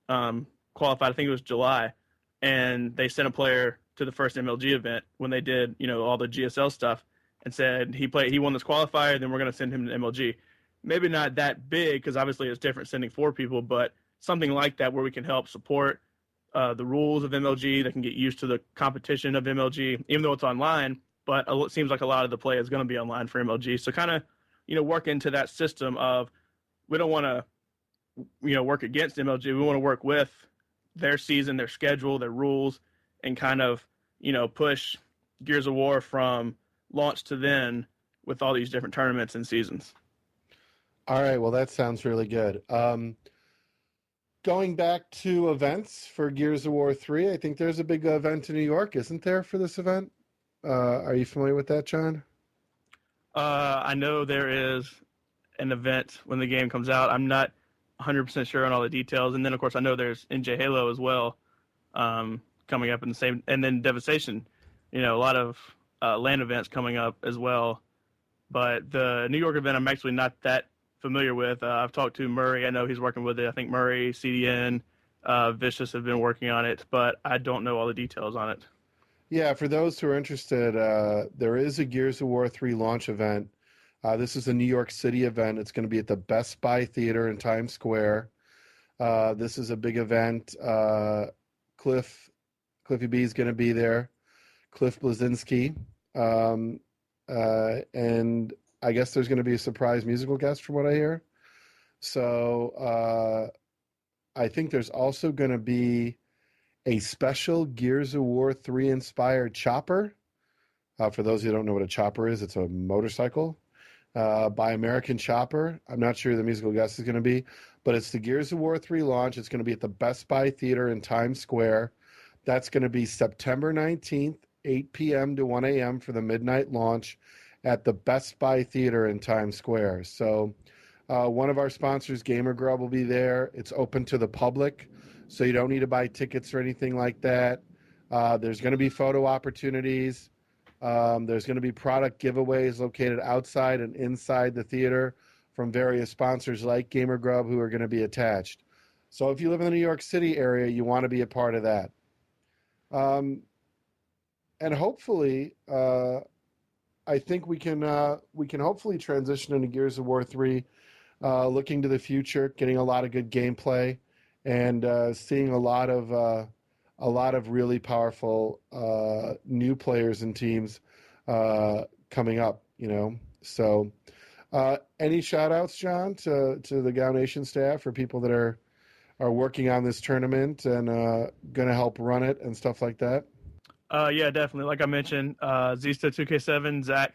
qualified, I think it was July, and they sent a player to the first MLG event when they did, all the GSL stuff, and said he won this qualifier, then we're going to send him to MLG. Maybe not that big, because obviously it's different sending 4 people, but something like that where we can help support the rules of MLG. They can get used to the competition of MLG, even though it's online, but it seems like a lot of the play is going to be online for MLG. So kind of, work into that system of, we don't want to, work against MLG. We want to work with their season, their schedule, their rules, and kind of, push Gears of War from launch to then with all these different tournaments and seasons. All right, well, that sounds really good. Going back to events for Gears of War 3, I think there's a big event in New York, isn't there, for this event? Are you familiar with that, John? I know there is an event when the game comes out. I'm not 100% sure on all the details. And then, of course, I know there's NJ Halo as well coming up in the same. And then Devastation, a lot of LAN events coming up as well. But the New York event, I'm actually not that familiar with. I've talked to Murray. I know he's working with it. I think Murray, CDN, Vicious have been working on it, but I don't know all the details on it. Yeah, for those who are interested, there is a Gears of War 3 launch event. This is a New York City event. It's going to be at the Best Buy Theater in Times Square. This is a big event. Cliffy B is going to be there. Cliff Blazinski. And I guess there's going to be a surprise musical guest from what I hear. So I think there's also going to be a special Gears of War 3 inspired chopper. For those who don't know what a chopper is, it's a motorcycle by American Chopper. I'm not sure who the musical guest is going to be, but it's the Gears of War 3 launch. It's going to be at the Best Buy Theater in Times Square. That's going to be September 19th, 8 p.m. to 1 a.m. for the midnight launch at the Best Buy Theater in Times Square. So one of our sponsors, Gamer Grub, will be there. It's open to the public, so you don't need to buy tickets or anything like that. There's going to be photo opportunities. There's going to be product giveaways located outside and inside the theater from various sponsors like Gamer Grub who are going to be attached. So if you live in the New York City area, you want to be a part of that. And hopefully, I think we can hopefully transition into Gears of War 3, looking to the future, getting a lot of good gameplay, and seeing a lot of really powerful new players and teams coming up. So any shout outs, John, to the Gal Nation staff for people that are working on this tournament and going to help run it and stuff like that? Yeah, definitely. Like I mentioned, Zista 2K7, Zach,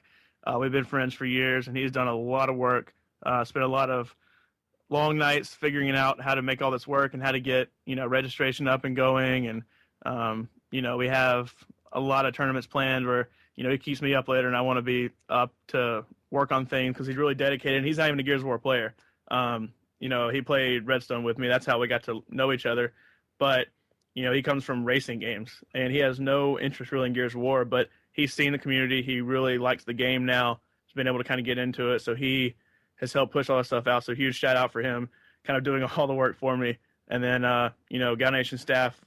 we've been friends for years, and he's done a lot of work, spent a lot of long nights figuring out how to make all this work and how to get, registration up and going. And, we have a lot of tournaments planned where, he keeps me up later and I want to be up to work on things because he's really dedicated. And he's not even a Gears of War player. He played Redstone with me. That's how we got to know each other. But, he comes from racing games and he has no interest really in Gears of War, but he's seen the community. He really likes the game now. He's been able to kind of get into it. So he has helped push all that stuff out. So huge shout out for him kind of doing all the work for me. And then, Gal Nation staff,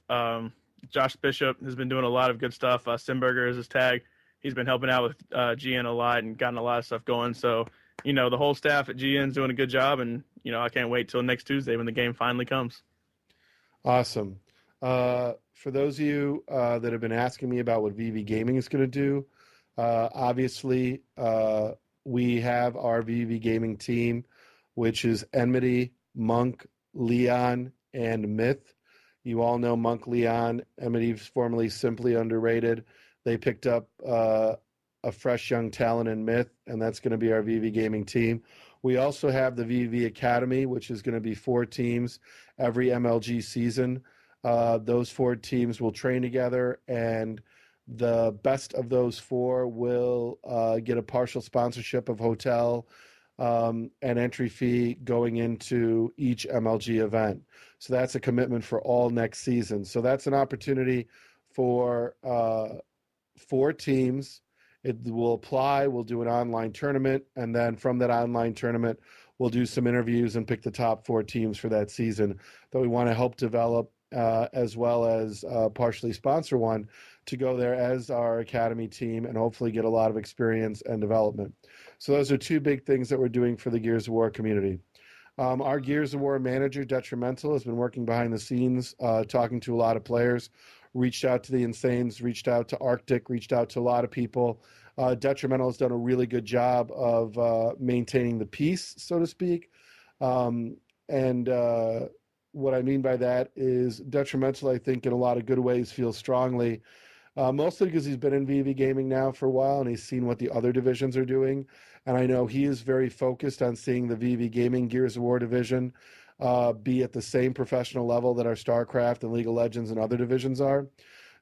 Josh Bishop has been doing a lot of good stuff. Simberger is his tag. He's been helping out with GN a lot and gotten a lot of stuff going. So, the whole staff at GN's doing a good job. And, I can't wait till next Tuesday when the game finally comes. Awesome. For those of you that have been asking me about what VV Gaming is going to do, obviously we have our VV Gaming team, which is Enmity, Monk, Leon, and Myth, You all know Monk Leon, Amityville's formerly Simply Underrated. They picked up a fresh young talent in Myth, and that's going to be our VV Gaming team. We also have the VV Academy, which is going to be 4 teams every MLG season. Those 4 teams will train together, and the best of those 4 will get a partial sponsorship of hotel and entry fee going into each MLG event. So that's a commitment for all next season. So that's an opportunity for 4 teams. It will apply. We'll do an online tournament, and then from that online tournament, we'll do some interviews and pick the top 4 teams for that season that we want to help develop, as well as partially sponsor one to go there as our academy team and hopefully get a lot of experience and development. So those are 2 big things that we're doing for the Gears of War community. Our Gears of War manager, Detrimental, has been working behind the scenes, talking to a lot of players, reached out to the Insanes, reached out to Arctyc, reached out to a lot of people. Detrimental has done a really good job of maintaining the peace, so to speak. What I mean by that is Detrimental, I think, in a lot of good ways, feels strongly, mostly because he's been in VV Gaming now for a while and he's seen what the other divisions are doing. And I know he is very focused on seeing the VV Gaming Gears of War division be at the same professional level that our Starcraft and League of Legends and other divisions are.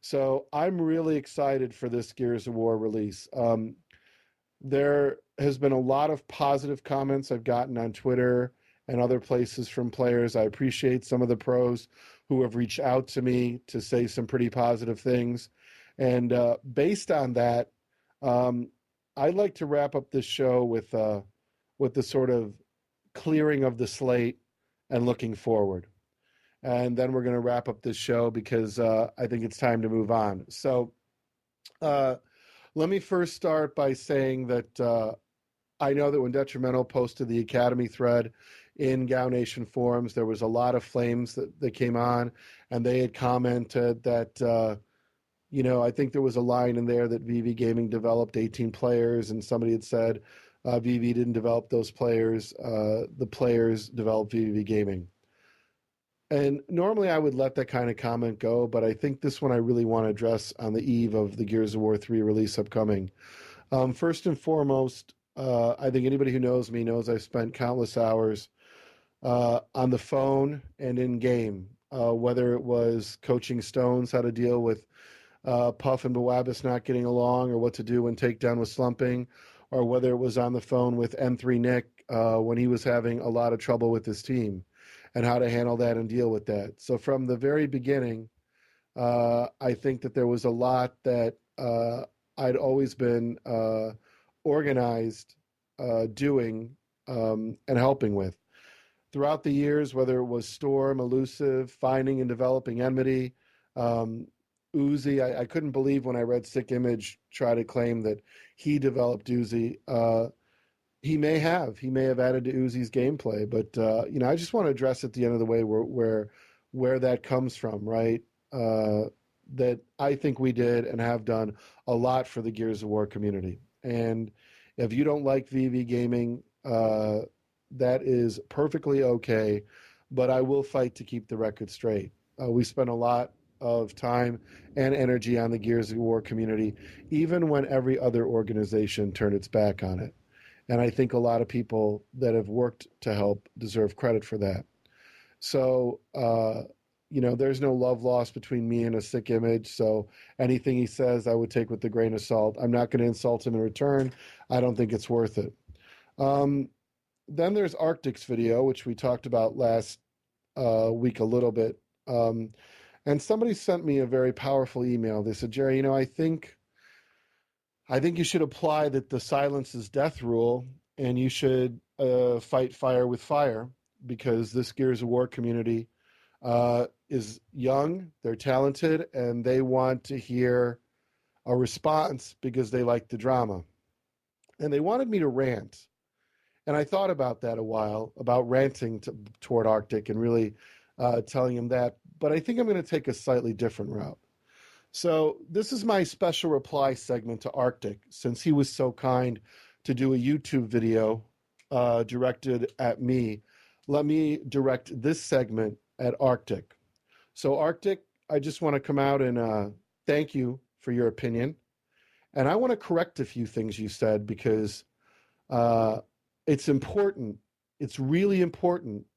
So I'm really excited for this Gears of War release. There has been a lot of positive comments I've gotten on Twitter and other places from players. I appreciate some of the pros who have reached out to me to say some pretty positive things. And based on that, I'd like to wrap up this show with the sort of clearing of the slate and looking forward. And then we're going to wrap up this show because I think it's time to move on. So let me first start by saying that I know that when Detrimental posted the Academy thread in Gal Nation forums, there was a lot of flames that came on, and they had commented that, I think there was a line in there that VV Gaming developed 18 players, and somebody had said VV didn't develop those players. The players developed VV Gaming. And normally I would let that kind of comment go, but I think this one I really want to address on the eve of the Gears of War 3 release upcoming. First and foremost, I think anybody who knows me knows I've spent countless hours on the phone and in game, whether it was coaching Stones how to deal with Puff and Bawabas not getting along or what to do when Takedown was slumping, or whether it was on the phone with M3 Nick when he was having a lot of trouble with his team and how to handle that and deal with that. So from the very beginning, I think that there was a lot that I'd always been organized doing and helping with. Throughout the years, whether it was Storm, Elusive, finding and developing Enmity, Uzi, I couldn't believe when I read Sick Image try to claim that he developed Uzi. He may have added to Uzi's gameplay, but I just want to address at the end of the way where that comes from, right? That I think we did and have done a lot for the Gears of War community. And if you don't like VV Gaming, that is perfectly okay, but I will fight to keep the record straight. We spent a lot of time and energy on the Gears of War community, even when every other organization turned its back on it. And I think a lot of people that have worked to help deserve credit for that. So, there's no love lost between me and a Sick Image. So anything he says, I would take with a grain of salt. I'm not going to insult him in return. I don't think it's worth it. Then there's Arctyc's video, which we talked about last week a little bit. And somebody sent me a very powerful email. They said, Jerry, I think you should apply the silence is death rule, and you should fight fire with fire, because this Gears of War community is young, they're talented, and they want to hear a response because they like the drama. And they wanted me to rant. And I thought about that a while, about ranting toward Arctyc and really telling him that. But I think I'm going to take a slightly different route. So this is my special reply segment to Arctyc, since he was so kind to do a YouTube video directed at me. Let me direct this segment at Arctyc. So Arctyc, I just want to come out and thank you for your opinion. And I want to correct a few things you said because it's important. It's really important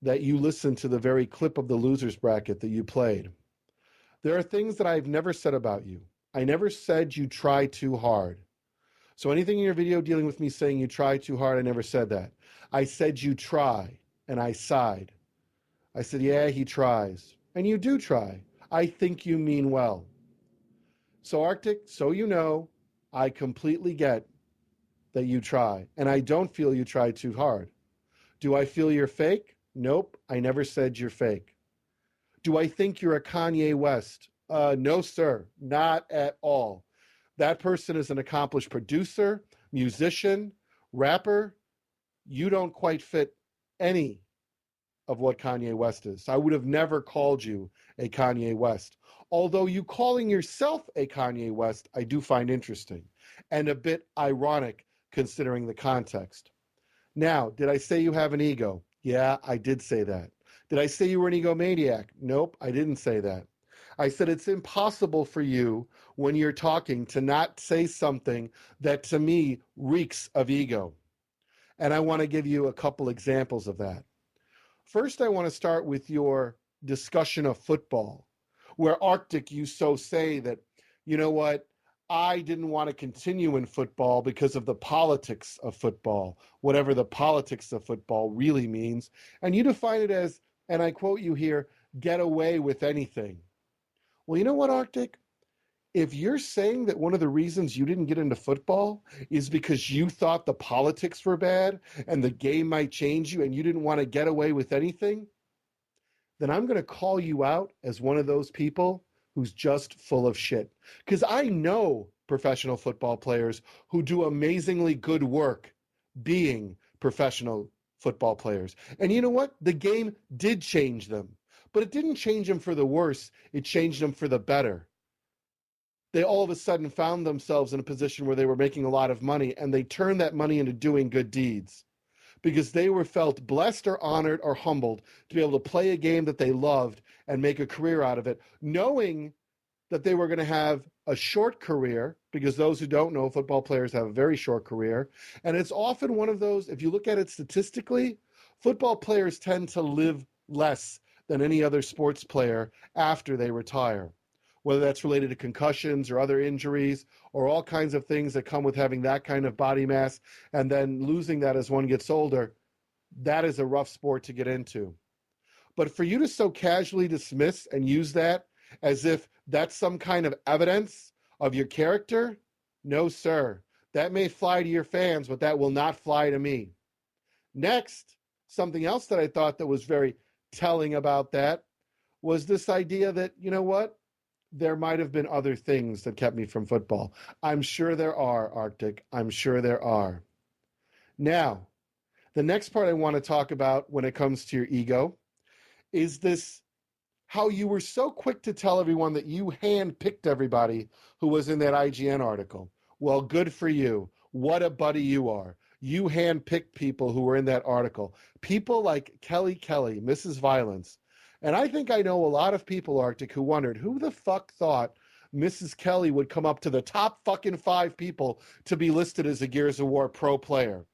that you listen to the very clip of the losers bracket that you played. There are things that I've never said about you. I never said you try too hard. So anything in your video dealing with me saying you try too hard, I never said that. I said you try, and I sighed. I said, yeah, he tries. And you do try. I think you mean well. So Arctyc, so you know, I completely get that you try. And I don't feel you try too hard. Do I feel you're fake? Nope, I never said you're fake. Do I think you're a Kanye West? No, sir, not at all. That person is an accomplished producer, musician, rapper. You don't quite fit any of what Kanye West is. I would have never called you a Kanye West. Although you calling yourself a Kanye West, I do find interesting and a bit ironic considering the context. Now, did I say you have an ego? Yeah, I did say that. Did I say you were an egomaniac? Nope, I didn't say that. I said it's impossible for you when you're talking to not say something that to me reeks of ego. And I want to give you a couple examples of that. First, I want to start with your discussion of football, where Arctyc, you so say that, you know what, I didn't want to continue in football because of the politics of football, whatever the politics of football really means. And you define it as, and I quote you here, get away with anything. Well, you know what, Arctyc? If you're saying that one of the reasons you didn't get into football is because you thought the politics were bad and the game might change you and you didn't want to get away with anything, then I'm going to call you out as one of those people who's just full of shit. Because I know professional football players who do amazingly good work being professional football players. And you know what? The game did change them. But it didn't change them for the worse. It changed them for the better. They all of a sudden found themselves in a position where they were making a lot of money, and they turned that money into doing good deeds because they were felt blessed or honored or humbled to be able to play a game that they loved and make a career out of it, knowing that they were going to have a short career, because those who don't know, football players have a very short career. And it's often one of those, if you look at it statistically, football players tend to live less than any other sports player after they retire, whether that's related to concussions or other injuries or all kinds of things that come with having that kind of body mass and then losing that as one gets older. That is a rough sport to get into. But for you to so casually dismiss and use that as if that's some kind of evidence of your character, no, sir. That may fly to your fans, but that will not fly to me. Next, something else that I thought that was very telling about that was this idea that, you know what? There might have been other things that kept me from football. I'm sure there are, Arctyc. I'm sure there are. Now, the next part I want to talk about when it comes to your ego is this, how you were so quick to tell everyone that you handpicked everybody who was in that IGN article. Well, good for you. What a buddy you are. You handpicked people who were in that article. People like Kelly, Mrs. Violence. And I think I know a lot of people, Arctyc, who wondered who the fuck thought Mrs. Kelly would come up to the top fucking 5 people to be listed as a Gears of War pro player.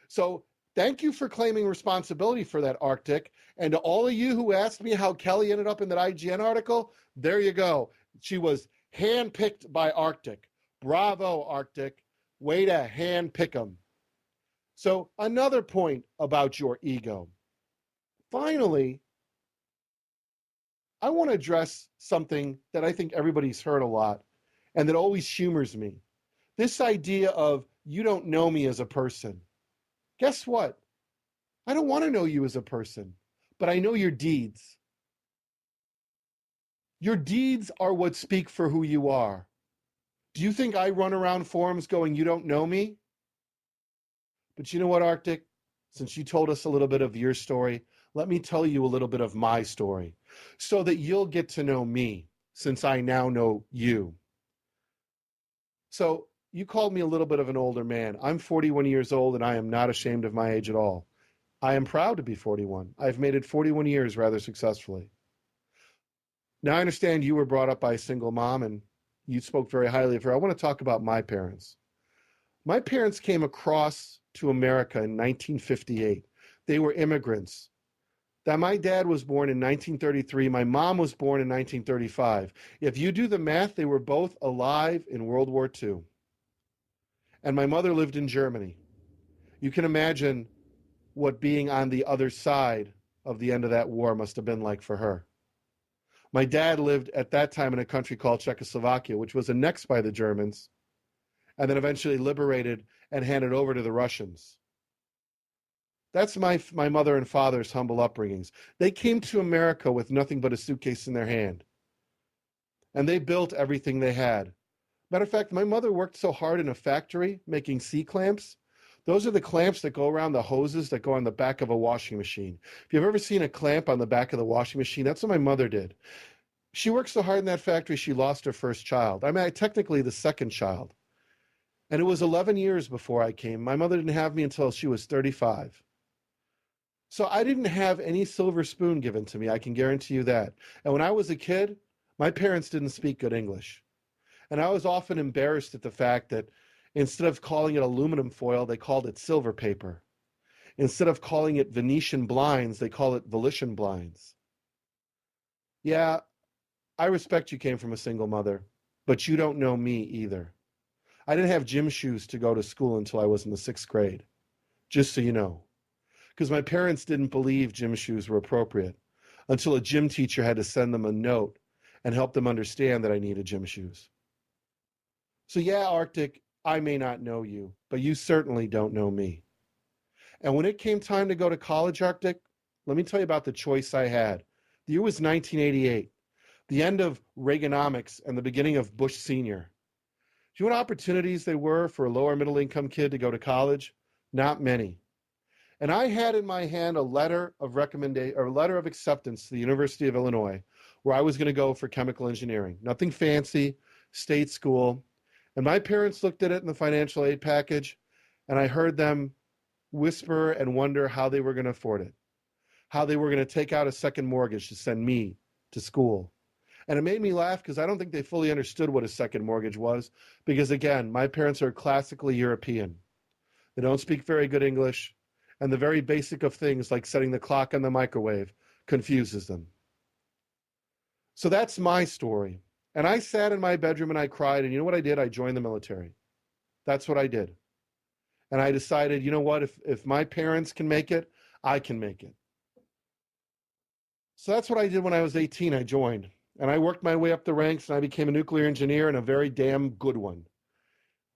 So thank you for claiming responsibility for that, Arctyc. And to all of you who asked me how Kelly ended up in that IGN article, there you go. She was handpicked by Arctyc. Bravo, Arctyc. Way to handpick them. So another point about your ego. Finally, I want to address something that I think everybody's heard a lot and that always humors me. This idea of you don't know me as a person. Guess what? I don't want to know you as a person, but I know your deeds. Your deeds are what speak for who you are. Do you think I run around forums going, you don't know me? But you know what, Arctyc? Since you told us a little bit of your story, let me tell you a little bit of my story so that you'll get to know me since I now know you. So you called me a little bit of an older man. I'm 41 years old and I am not ashamed of my age at all. I am proud to be 41. I've made it 41 years rather successfully. Now, I understand you were brought up by a single mom and you spoke very highly of her. I want to talk about my parents. My parents came across to America in 1958. They were immigrants. That my dad was born in 1933. My mom was born in 1935. If you do the math, they were both alive in World War II. And my mother lived in Germany. You can imagine what being on the other side of the end of that war must have been like for her. My dad lived at that time in a country called Czechoslovakia, which was annexed by the Germans, and then eventually liberated and handed over to the Russians. That's my mother and father's humble upbringings. They came to America with nothing but a suitcase in their hand, and they built everything they had. Matter of fact, my mother worked so hard in a factory making C-clamps. Those are the clamps that go around the hoses that go on the back of a washing machine. If you've ever seen a clamp on the back of the washing machine, that's what my mother did. She worked so hard in that factory, she lost her first child. Technically the second child. And it was 11 years before I came. My mother didn't have me until she was 35. So I didn't have any silver spoon given to me, I can guarantee you that. And when I was a kid, my parents didn't speak good English. And I was often embarrassed at the fact that instead of calling it aluminum foil, they called it silver paper. Instead of calling it Venetian blinds, they call it volition blinds. Yeah, I respect you came from a single mother, but you don't know me either. I didn't have gym shoes to go to school until I was in the 6th grade, just so you know. Because my parents didn't believe gym shoes were appropriate until a gym teacher had to send them a note and help them understand that I needed gym shoes. So yeah, Arctyc, I may not know you, but you certainly don't know me. And when it came time to go to college, Arctyc, let me tell you about the choice I had. The year was 1988, the end of Reaganomics and the beginning of Bush Sr. Do you know what opportunities there were for a lower middle income kid to go to college? Not many. And I had in my hand a letter of recommendation, or a letter of acceptance to the University of Illinois, where I was going to go for chemical engineering. Nothing fancy, state school. And my parents looked at it in the financial aid package, and I heard them whisper and wonder how they were going to afford it, how they were going to take out a second mortgage to send me to school. And it made me laugh because I don't think they fully understood what a second mortgage was, because again, my parents are classically European. They don't speak very good English, and the very basic of things like setting the clock on the microwave confuses them. So that's my story. And I sat in my bedroom and I cried, and you know what I did? I joined the military. That's what I did. And I decided, you know what, if my parents can make it, I can make it. So that's what I did when I was 18. I joined. And I worked my way up the ranks, and I became a nuclear engineer, and a very damn good one.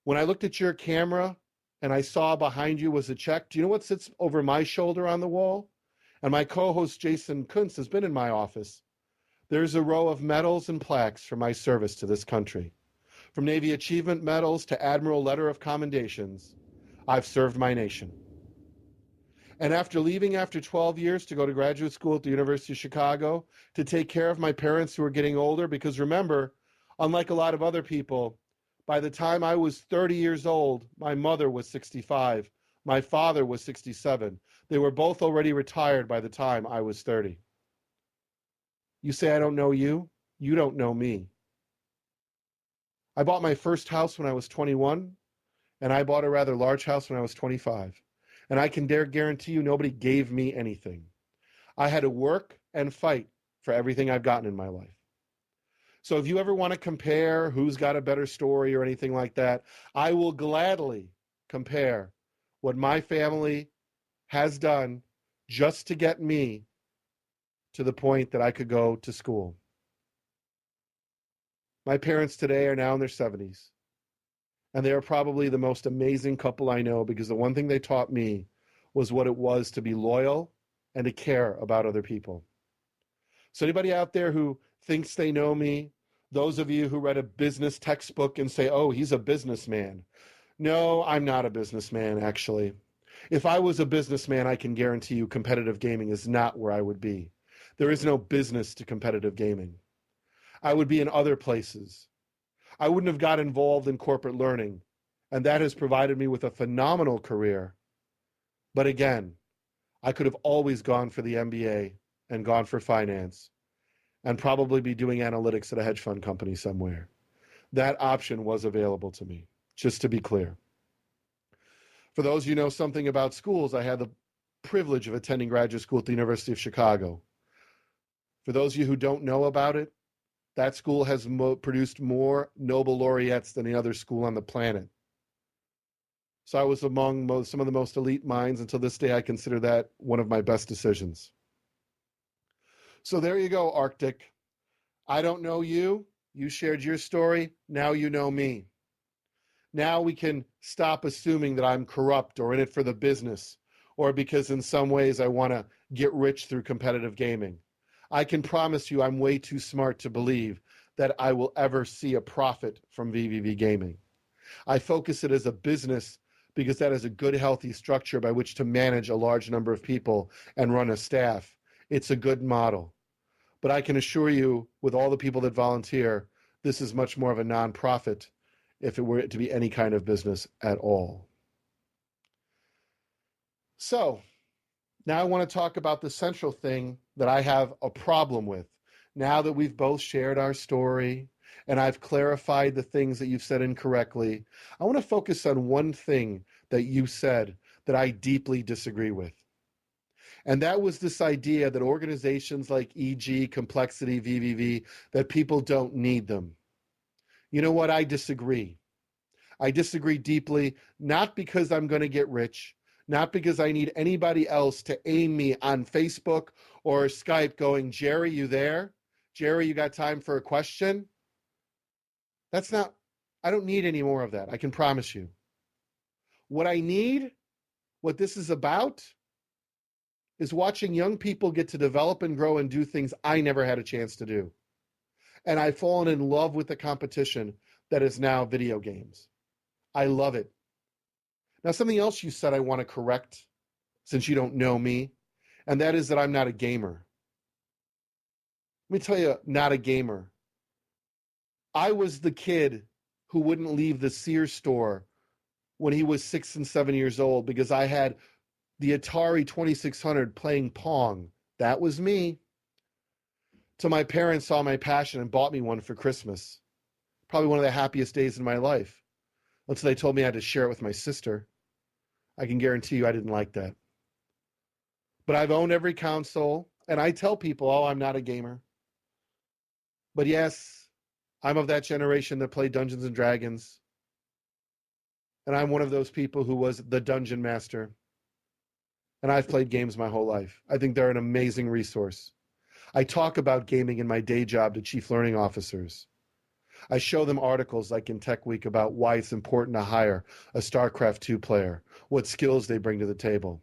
When I looked at your camera and I saw behind you was a check, do you know what sits over my shoulder on the wall? And my co-host Jason Kuntz has been in my office. There's a row of medals and plaques for my service to this country. From Navy Achievement Medals to Admiral Letter of Commendations, I've served my nation. And after leaving after 12 years to go to graduate school at the University of Chicago, to take care of my parents who were getting older, because remember, unlike a lot of other people, by the time I was 30 years old, my mother was 65, my father was 67. They were both already retired by the time I was 30. You say I don't know you? You don't know me. I bought my first house when I was 21, and I bought a rather large house when I was 25. And I can dare guarantee you nobody gave me anything. I had to work and fight for everything I've gotten in my life. So if you ever want to compare who's got a better story or anything like that, I will gladly compare what my family has done just to get me to the point that I could go to school. My parents today are now in their 70s. And they are probably the most amazing couple I know, because the one thing they taught me was what it was to be loyal and to care about other people. So anybody out there who thinks they know me, those of you who read a business textbook and say, oh, he's a businessman. No, I'm not a businessman, actually. If I was a businessman, I can guarantee you competitive gaming is not where I would be. There is no business to competitive gaming. I would be in other places. I wouldn't have got involved in corporate learning, and that has provided me with a phenomenal career. But again, I could have always gone for the MBA and gone for finance. and probably be doing analytics at a hedge fund company somewhere. That option was available to me, just to be clear. For those of you who know something about schools, I had the privilege of attending graduate school at the University of Chicago. For those of you who don't know about it, that school has produced more Nobel laureates than any other school on the planet. So I was among some of the most elite minds. Until this day, I consider that one of my best decisions. So there you go, Arctyc. I don't know you. You shared your story. Now you know me. Now we can stop assuming that I'm corrupt or in it for the business, or because in some ways I want to get rich through competitive gaming. I can promise you I'm way too smart to believe that I will ever see a profit from VVV gaming. I focus it as a business because that is a good, healthy structure by which to manage a large number of people and run a staff. It's a good model. But I can assure you, with all the people that volunteer, this is much more of a nonprofit if it were to be any kind of business at all. So now I want to talk about the central thing that I have a problem with. Now that we've both shared our story and I've clarified the things that you've said incorrectly, I want to focus on one thing that you said that I deeply disagree with. And that was this idea that organizations like EG, Complexity, VVV, that people don't need them. You know what? I disagree. I disagree deeply, not because I'm going to get rich, not because I need anybody else to aim me on Facebook or Skype going, Jerry, you there? Jerry, you got time for a question? I don't need any more of that. I can promise you. What I need, what this is about, is watching young people get to develop and grow and do things I never had a chance to do. And I've fallen in love with the competition that is now video games. I love it. Now, something else you said I want to correct, since you don't know me, and that is that I'm not a gamer. Let me tell you, not a gamer. I was the kid who wouldn't leave the Sears store when he was 6 and 7 years old because I had the Atari 2600 playing Pong. That was me. Till my parents saw my passion and bought me one for Christmas. Probably one of the happiest days in my life. Until they told me I had to share it with my sister. I can guarantee you I didn't like that. But I've owned every console, and I tell people, oh, I'm not a gamer. But yes, I'm of that generation that played Dungeons and Dragons. And I'm one of those people who was the dungeon master. And I've played games my whole life. I think they're an amazing resource. I talk about gaming in my day job to chief learning officers. I show them articles like in Tech Week about why it's important to hire a Starcraft 2 player, what skills they bring to the table.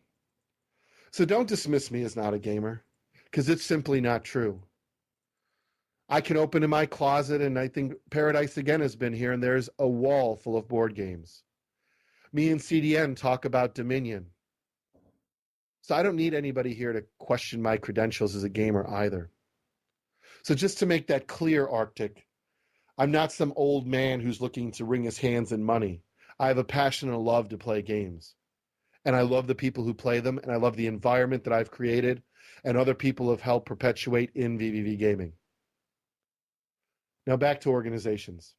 So don't dismiss me as not a gamer, because it's simply not true. I can open in my closet, and I think Paradise Again has been here, and there's a wall full of board games. Me and CDN talk about Dominion. So I don't need anybody here to question my credentials as a gamer either. So just to make that clear, Arctyc, I'm not some old man who's looking to wring his hands in money. I have a passion and a love to play games. And I love the people who play them, and I love the environment that I've created and other people have helped perpetuate in VVV gaming. Now back to organizations.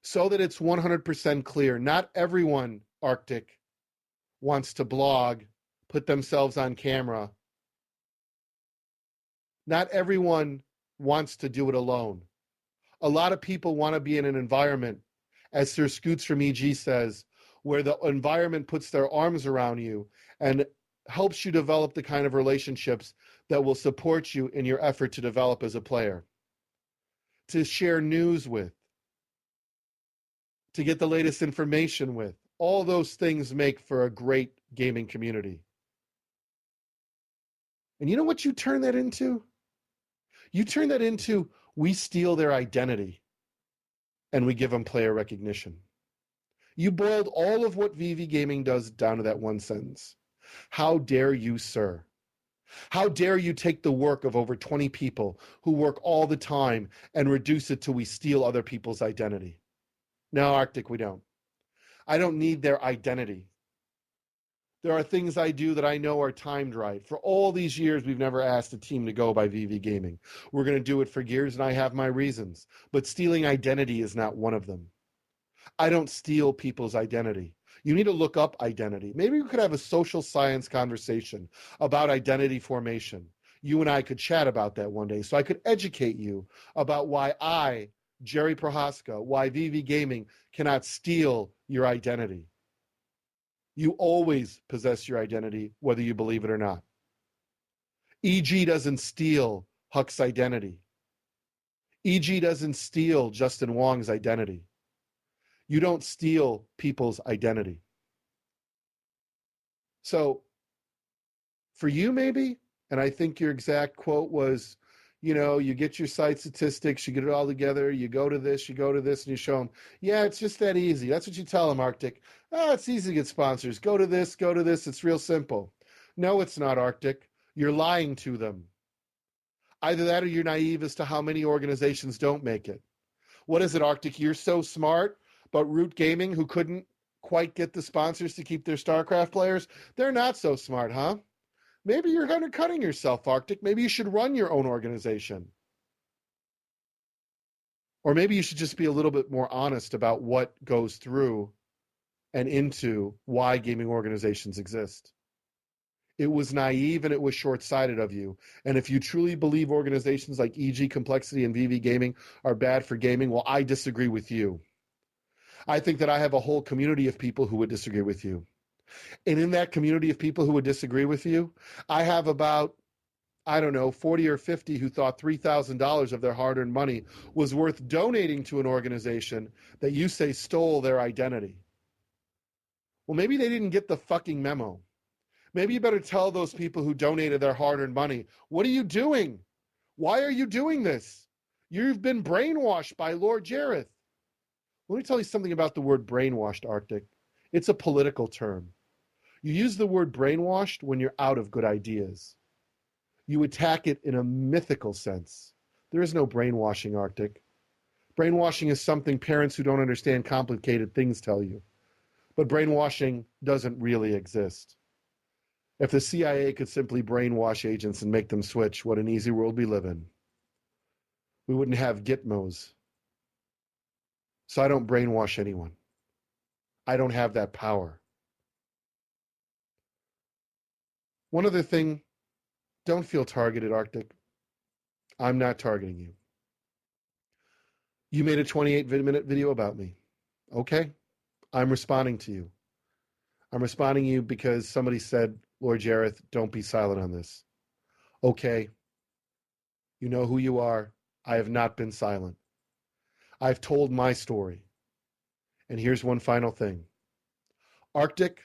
So that it's 100% clear, not everyone, Arctyc, wants to blog, put themselves on camera. Not everyone wants to do it alone. A lot of people want to be in an environment, as Sir Scoots from EG says, where the environment puts their arms around you and helps you develop the kind of relationships that will support you in your effort to develop as a player, to share news with, to get the latest information with. All those things make for a great gaming community. And you know what you turn that into? You turn that into, we steal their identity and we give them player recognition. You boiled all of what VV Gaming does down to that one sentence. How dare you, sir? How dare you take the work of over 20 people who work all the time and reduce it to we steal other people's identity? No, Arctyc, we don't. I don't need their identity. There are things I do that I know are timed right. For all these years, we've never asked a team to go by VV Gaming. We're going to do it for years, and I have my reasons. But stealing identity is not one of them. I don't steal people's identity. You need to look up identity. Maybe we could have a social science conversation about identity formation. You and I could chat about that one day, so I could educate you about why I, Jerry Prohaska, why VV Gaming cannot steal your identity. You always possess your identity, whether you believe it or not. EG doesn't steal Huck's identity. EG doesn't steal Justin Wong's identity. You don't steal people's identity. So for you, maybe, and I think your exact quote was, you get your site statistics, you get it all together, you go to this, and you show them, yeah, it's just that easy. That's what you tell them, Arctyc. It's easy to get sponsors. Go to this, it's real simple. No, it's not, Arctyc. You're lying to them. Either that or you're naive as to how many organizations don't make it. What is it, Arctyc? You're so smart, but Root Gaming, who couldn't quite get the sponsors to keep their StarCraft players, they're not so smart, huh? Maybe you're undercutting yourself, Arctyc. Maybe you should run your own organization. Or maybe you should just be a little bit more honest about what goes through and into why gaming organizations exist. It was naive and it was short-sighted of you. And if you truly believe organizations like EG Complexity and VV Gaming are bad for gaming, well, I disagree with you. I think that I have a whole community of people who would disagree with you. And in that community of people who would disagree with you, I have about, 40 or 50 who thought $3,000 of their hard-earned money was worth donating to an organization that you say stole their identity. Well, maybe they didn't get the fucking memo. Maybe you better tell those people who donated their hard-earned money, what are you doing? Why are you doing this? You've been brainwashed by LordJerith. Let me tell you something about the word brainwashed, Arctyc. It's a political term. You use the word brainwashed when you're out of good ideas. You attack it in a mythical sense. There is no brainwashing, Arctyc. Brainwashing is something parents who don't understand complicated things tell you. But brainwashing doesn't really exist. If the CIA could simply brainwash agents and make them switch, what an easy world we live in. We wouldn't have Gitmos. So I don't brainwash anyone. I don't have that power. One other thing, don't feel targeted, Arctyc. I'm not targeting you. You made a 28-minute video about me. Okay, I'm responding to you. I'm responding to you because somebody said, LordJerith, don't be silent on this. Okay, you know who you are. I have not been silent. I've told my story. And here's one final thing. Arctyc,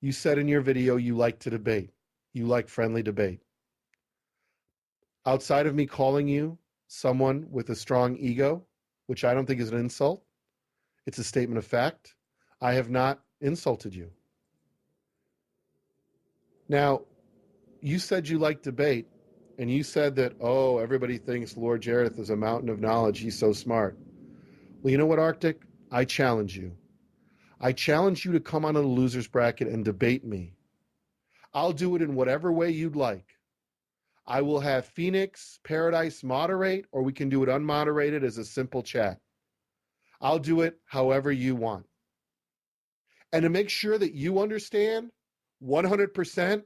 you said in your video you like to debate. You like friendly debate. Outside of me calling you someone with a strong ego, which I don't think is an insult, it's a statement of fact, I have not insulted you. Now, you said you like debate, and you said that, everybody thinks LordJerith is a mountain of knowledge, he's so smart. Well, you know what, Arctyc? I challenge you. I challenge you to come on a loser's bracket and debate me. I'll do it in whatever way you'd like. I will have Phoenix, Paradise moderate, or we can do it unmoderated as a simple chat. I'll do it however you want. And to make sure that you understand 100%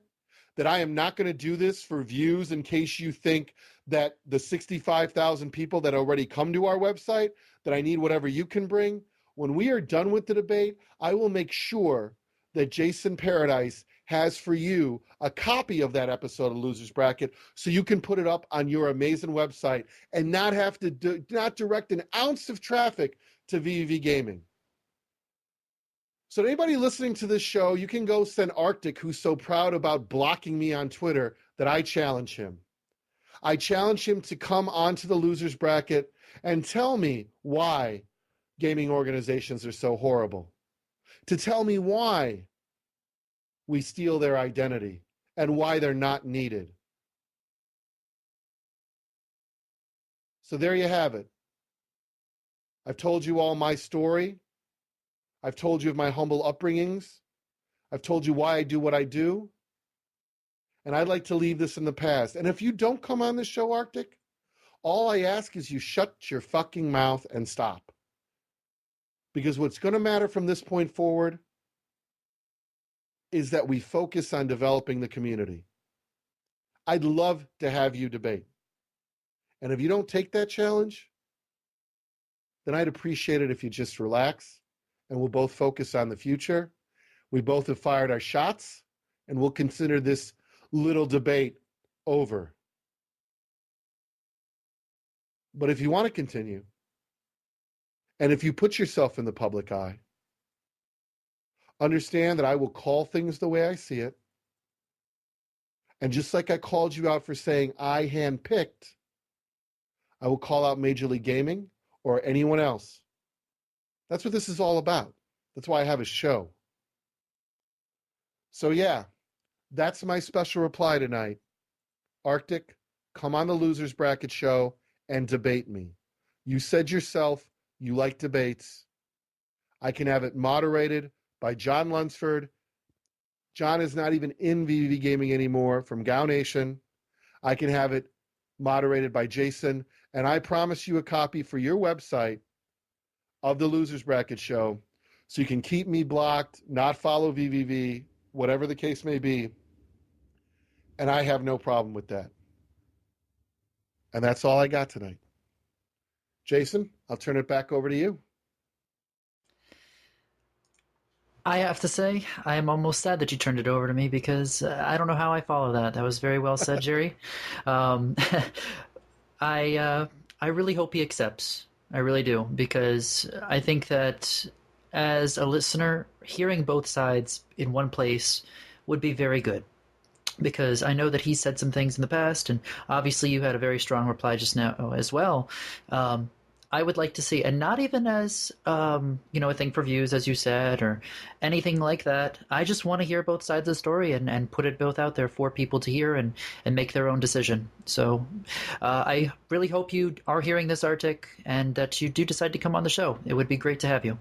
that I am not going to do this for views in case you think that the 65,000 people that already come to our website, that I need whatever you can bring. When we are done with the debate, I will make sure that Jason Paradise has for you a copy of that episode of Losers Bracket so you can put it up on your amazing website and not have to not direct an ounce of traffic to VV Gaming. So anybody listening to this show, you can go send Arctyc, who's so proud about blocking me on Twitter, that I challenge him. I challenge him to come onto the Losers Bracket and tell me why gaming organizations are so horrible. To tell me why we steal their identity and why they're not needed. So there you have it. I've told you all my story. I've told you of my humble upbringings. I've told you why I do what I do. And I'd like to leave this in the past. And if you don't come on this show, Arctyc, all I ask is you shut your fucking mouth and stop. Because what's going to matter from this point forward is that we focus on developing the community. I'd love to have you debate. And if you don't take that challenge, then I'd appreciate it if you just relax and we'll both focus on the future. We both have fired our shots and we'll consider this little debate over. But if you want to continue, and if you put yourself in the public eye, understand that I will call things the way I see it. And just like I called you out for saying I handpicked, I will call out Major League Gaming or anyone else. That's what this is all about. That's why I have a show. So yeah, that's my special reply tonight. Arctyc, come on the Losers Bracket show and debate me. You said yourself you like debates. I can have it moderated by John Lunsford. John is not even in VVV Gaming anymore from Gao Nation. I can have it moderated by Jason. And I promise you a copy for your website of the Losers Bracket show so you can keep me blocked, not follow VVV, whatever the case may be. And I have no problem with that. And that's all I got tonight. Jason, I'll turn it back over to you. I have to say, I am almost sad that you turned it over to me because I don't know how I follow that. That was very well said, Jerry. I really hope he accepts. I really do, because I think that as a listener, hearing both sides in one place would be very good. Because I know that he said some things in the past, and obviously you had a very strong reply just now as well. I would like to see, and not even as, a thing for views, as you said, or anything like that. I just want to hear both sides of the story and put it both out there for people to hear and make their own decision. So I really hope you are hearing this, Arctyc, and that you do decide to come on the show. It would be great to have you.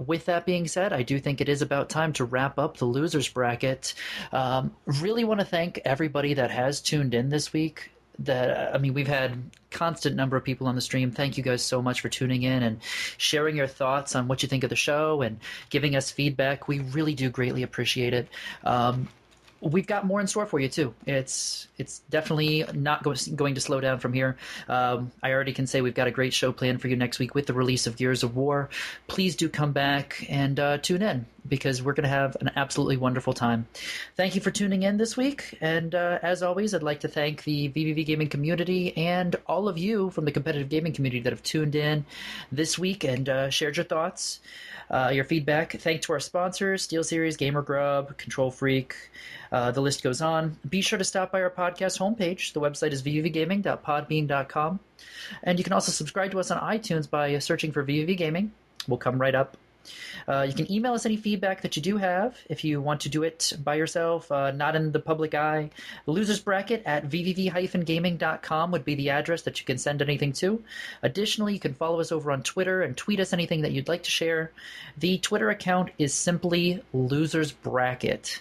With that being said, I do think it is about time to wrap up the Losers Bracket. Really want to thank everybody that has tuned in this week. We've had constant number of people on the stream. Thank you guys so much for tuning in and sharing your thoughts on what you think of the show and giving us feedback. We really do greatly appreciate it. We've got more in store for you too. It's definitely not going to slow down from here. I already can say we've got a great show planned for you next week with the release of Gears of War. Please do come back and tune in, because we're going to have an absolutely wonderful time. Thank you for tuning in this week, and as always, I'd like to thank the VVV Gaming community and all of you from the competitive gaming community that have tuned in this week and shared your thoughts, your feedback. Thanks to our sponsors, SteelSeries, Gamer Grub, Control Freak. The list goes on. Be sure to stop by our podcast homepage. The website is vvgaming.podbean.com. And you can also subscribe to us on iTunes by searching for VVV Gaming. We'll come right up. You can email us any feedback that you do have if you want to do it by yourself, not in the public eye. Losersbracket at vvv-gaming.com would be the address that you can send anything to. Additionally, you can follow us over on Twitter and tweet us anything that you'd like to share. The Twitter account is simply Losersbracket.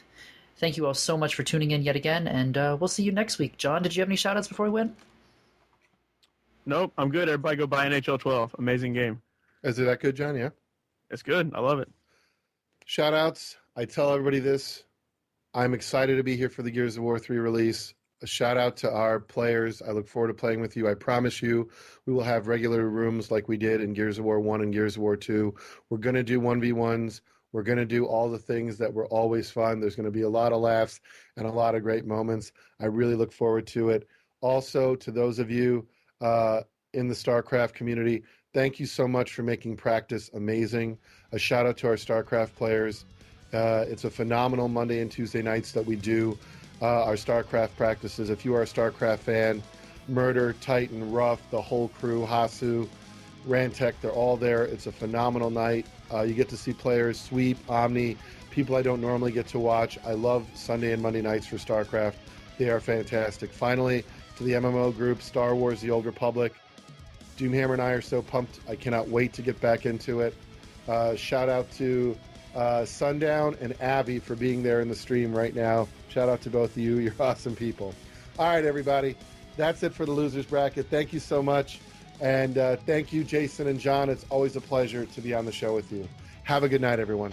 Thank you all so much for tuning in yet again, and we'll see you next week. John, did you have any shout-outs before we went? Nope, I'm good. Everybody go buy NHL 12. Amazing game. Is it that good, John? Yeah. It's good. I love it. Shout outs. I tell everybody this. I'm excited to be here for the Gears of War 3 release. A shout out to our players. I look forward to playing with you. I promise you we will have regular rooms like we did in Gears of War 1 and Gears of War 2. We're going to do 1v1s. We're going to do all the things that were always fun. There's going to be a lot of laughs and a lot of great moments. I really look forward to it. Also, to those of you in the Starcraft community, thank you so much for making practice amazing. A shout out to our Starcraft players. It's a phenomenal Monday and Tuesday nights that we do our Starcraft practices. If you are a Starcraft fan, Murder, Titan, Ruff, the whole crew, Hasu, Rantek, they're all there. It's a phenomenal night. You get to see players, Sweep, Omni, people I don't normally get to watch. I love Sunday and Monday nights for Starcraft. They are fantastic. Finally, to the MMO group, Star Wars, The Old Republic. Doomhammer and I are so pumped. I cannot wait to get back into it. Shout out to Sundown, and Abby for being there in the stream right now. Shout out to both of you. You're awesome people. All right, everybody. That's it for the Losers Bracket. Thank you so much. And thank you, Jason and John. It's always a pleasure to be on the show with you. Have a good night, everyone.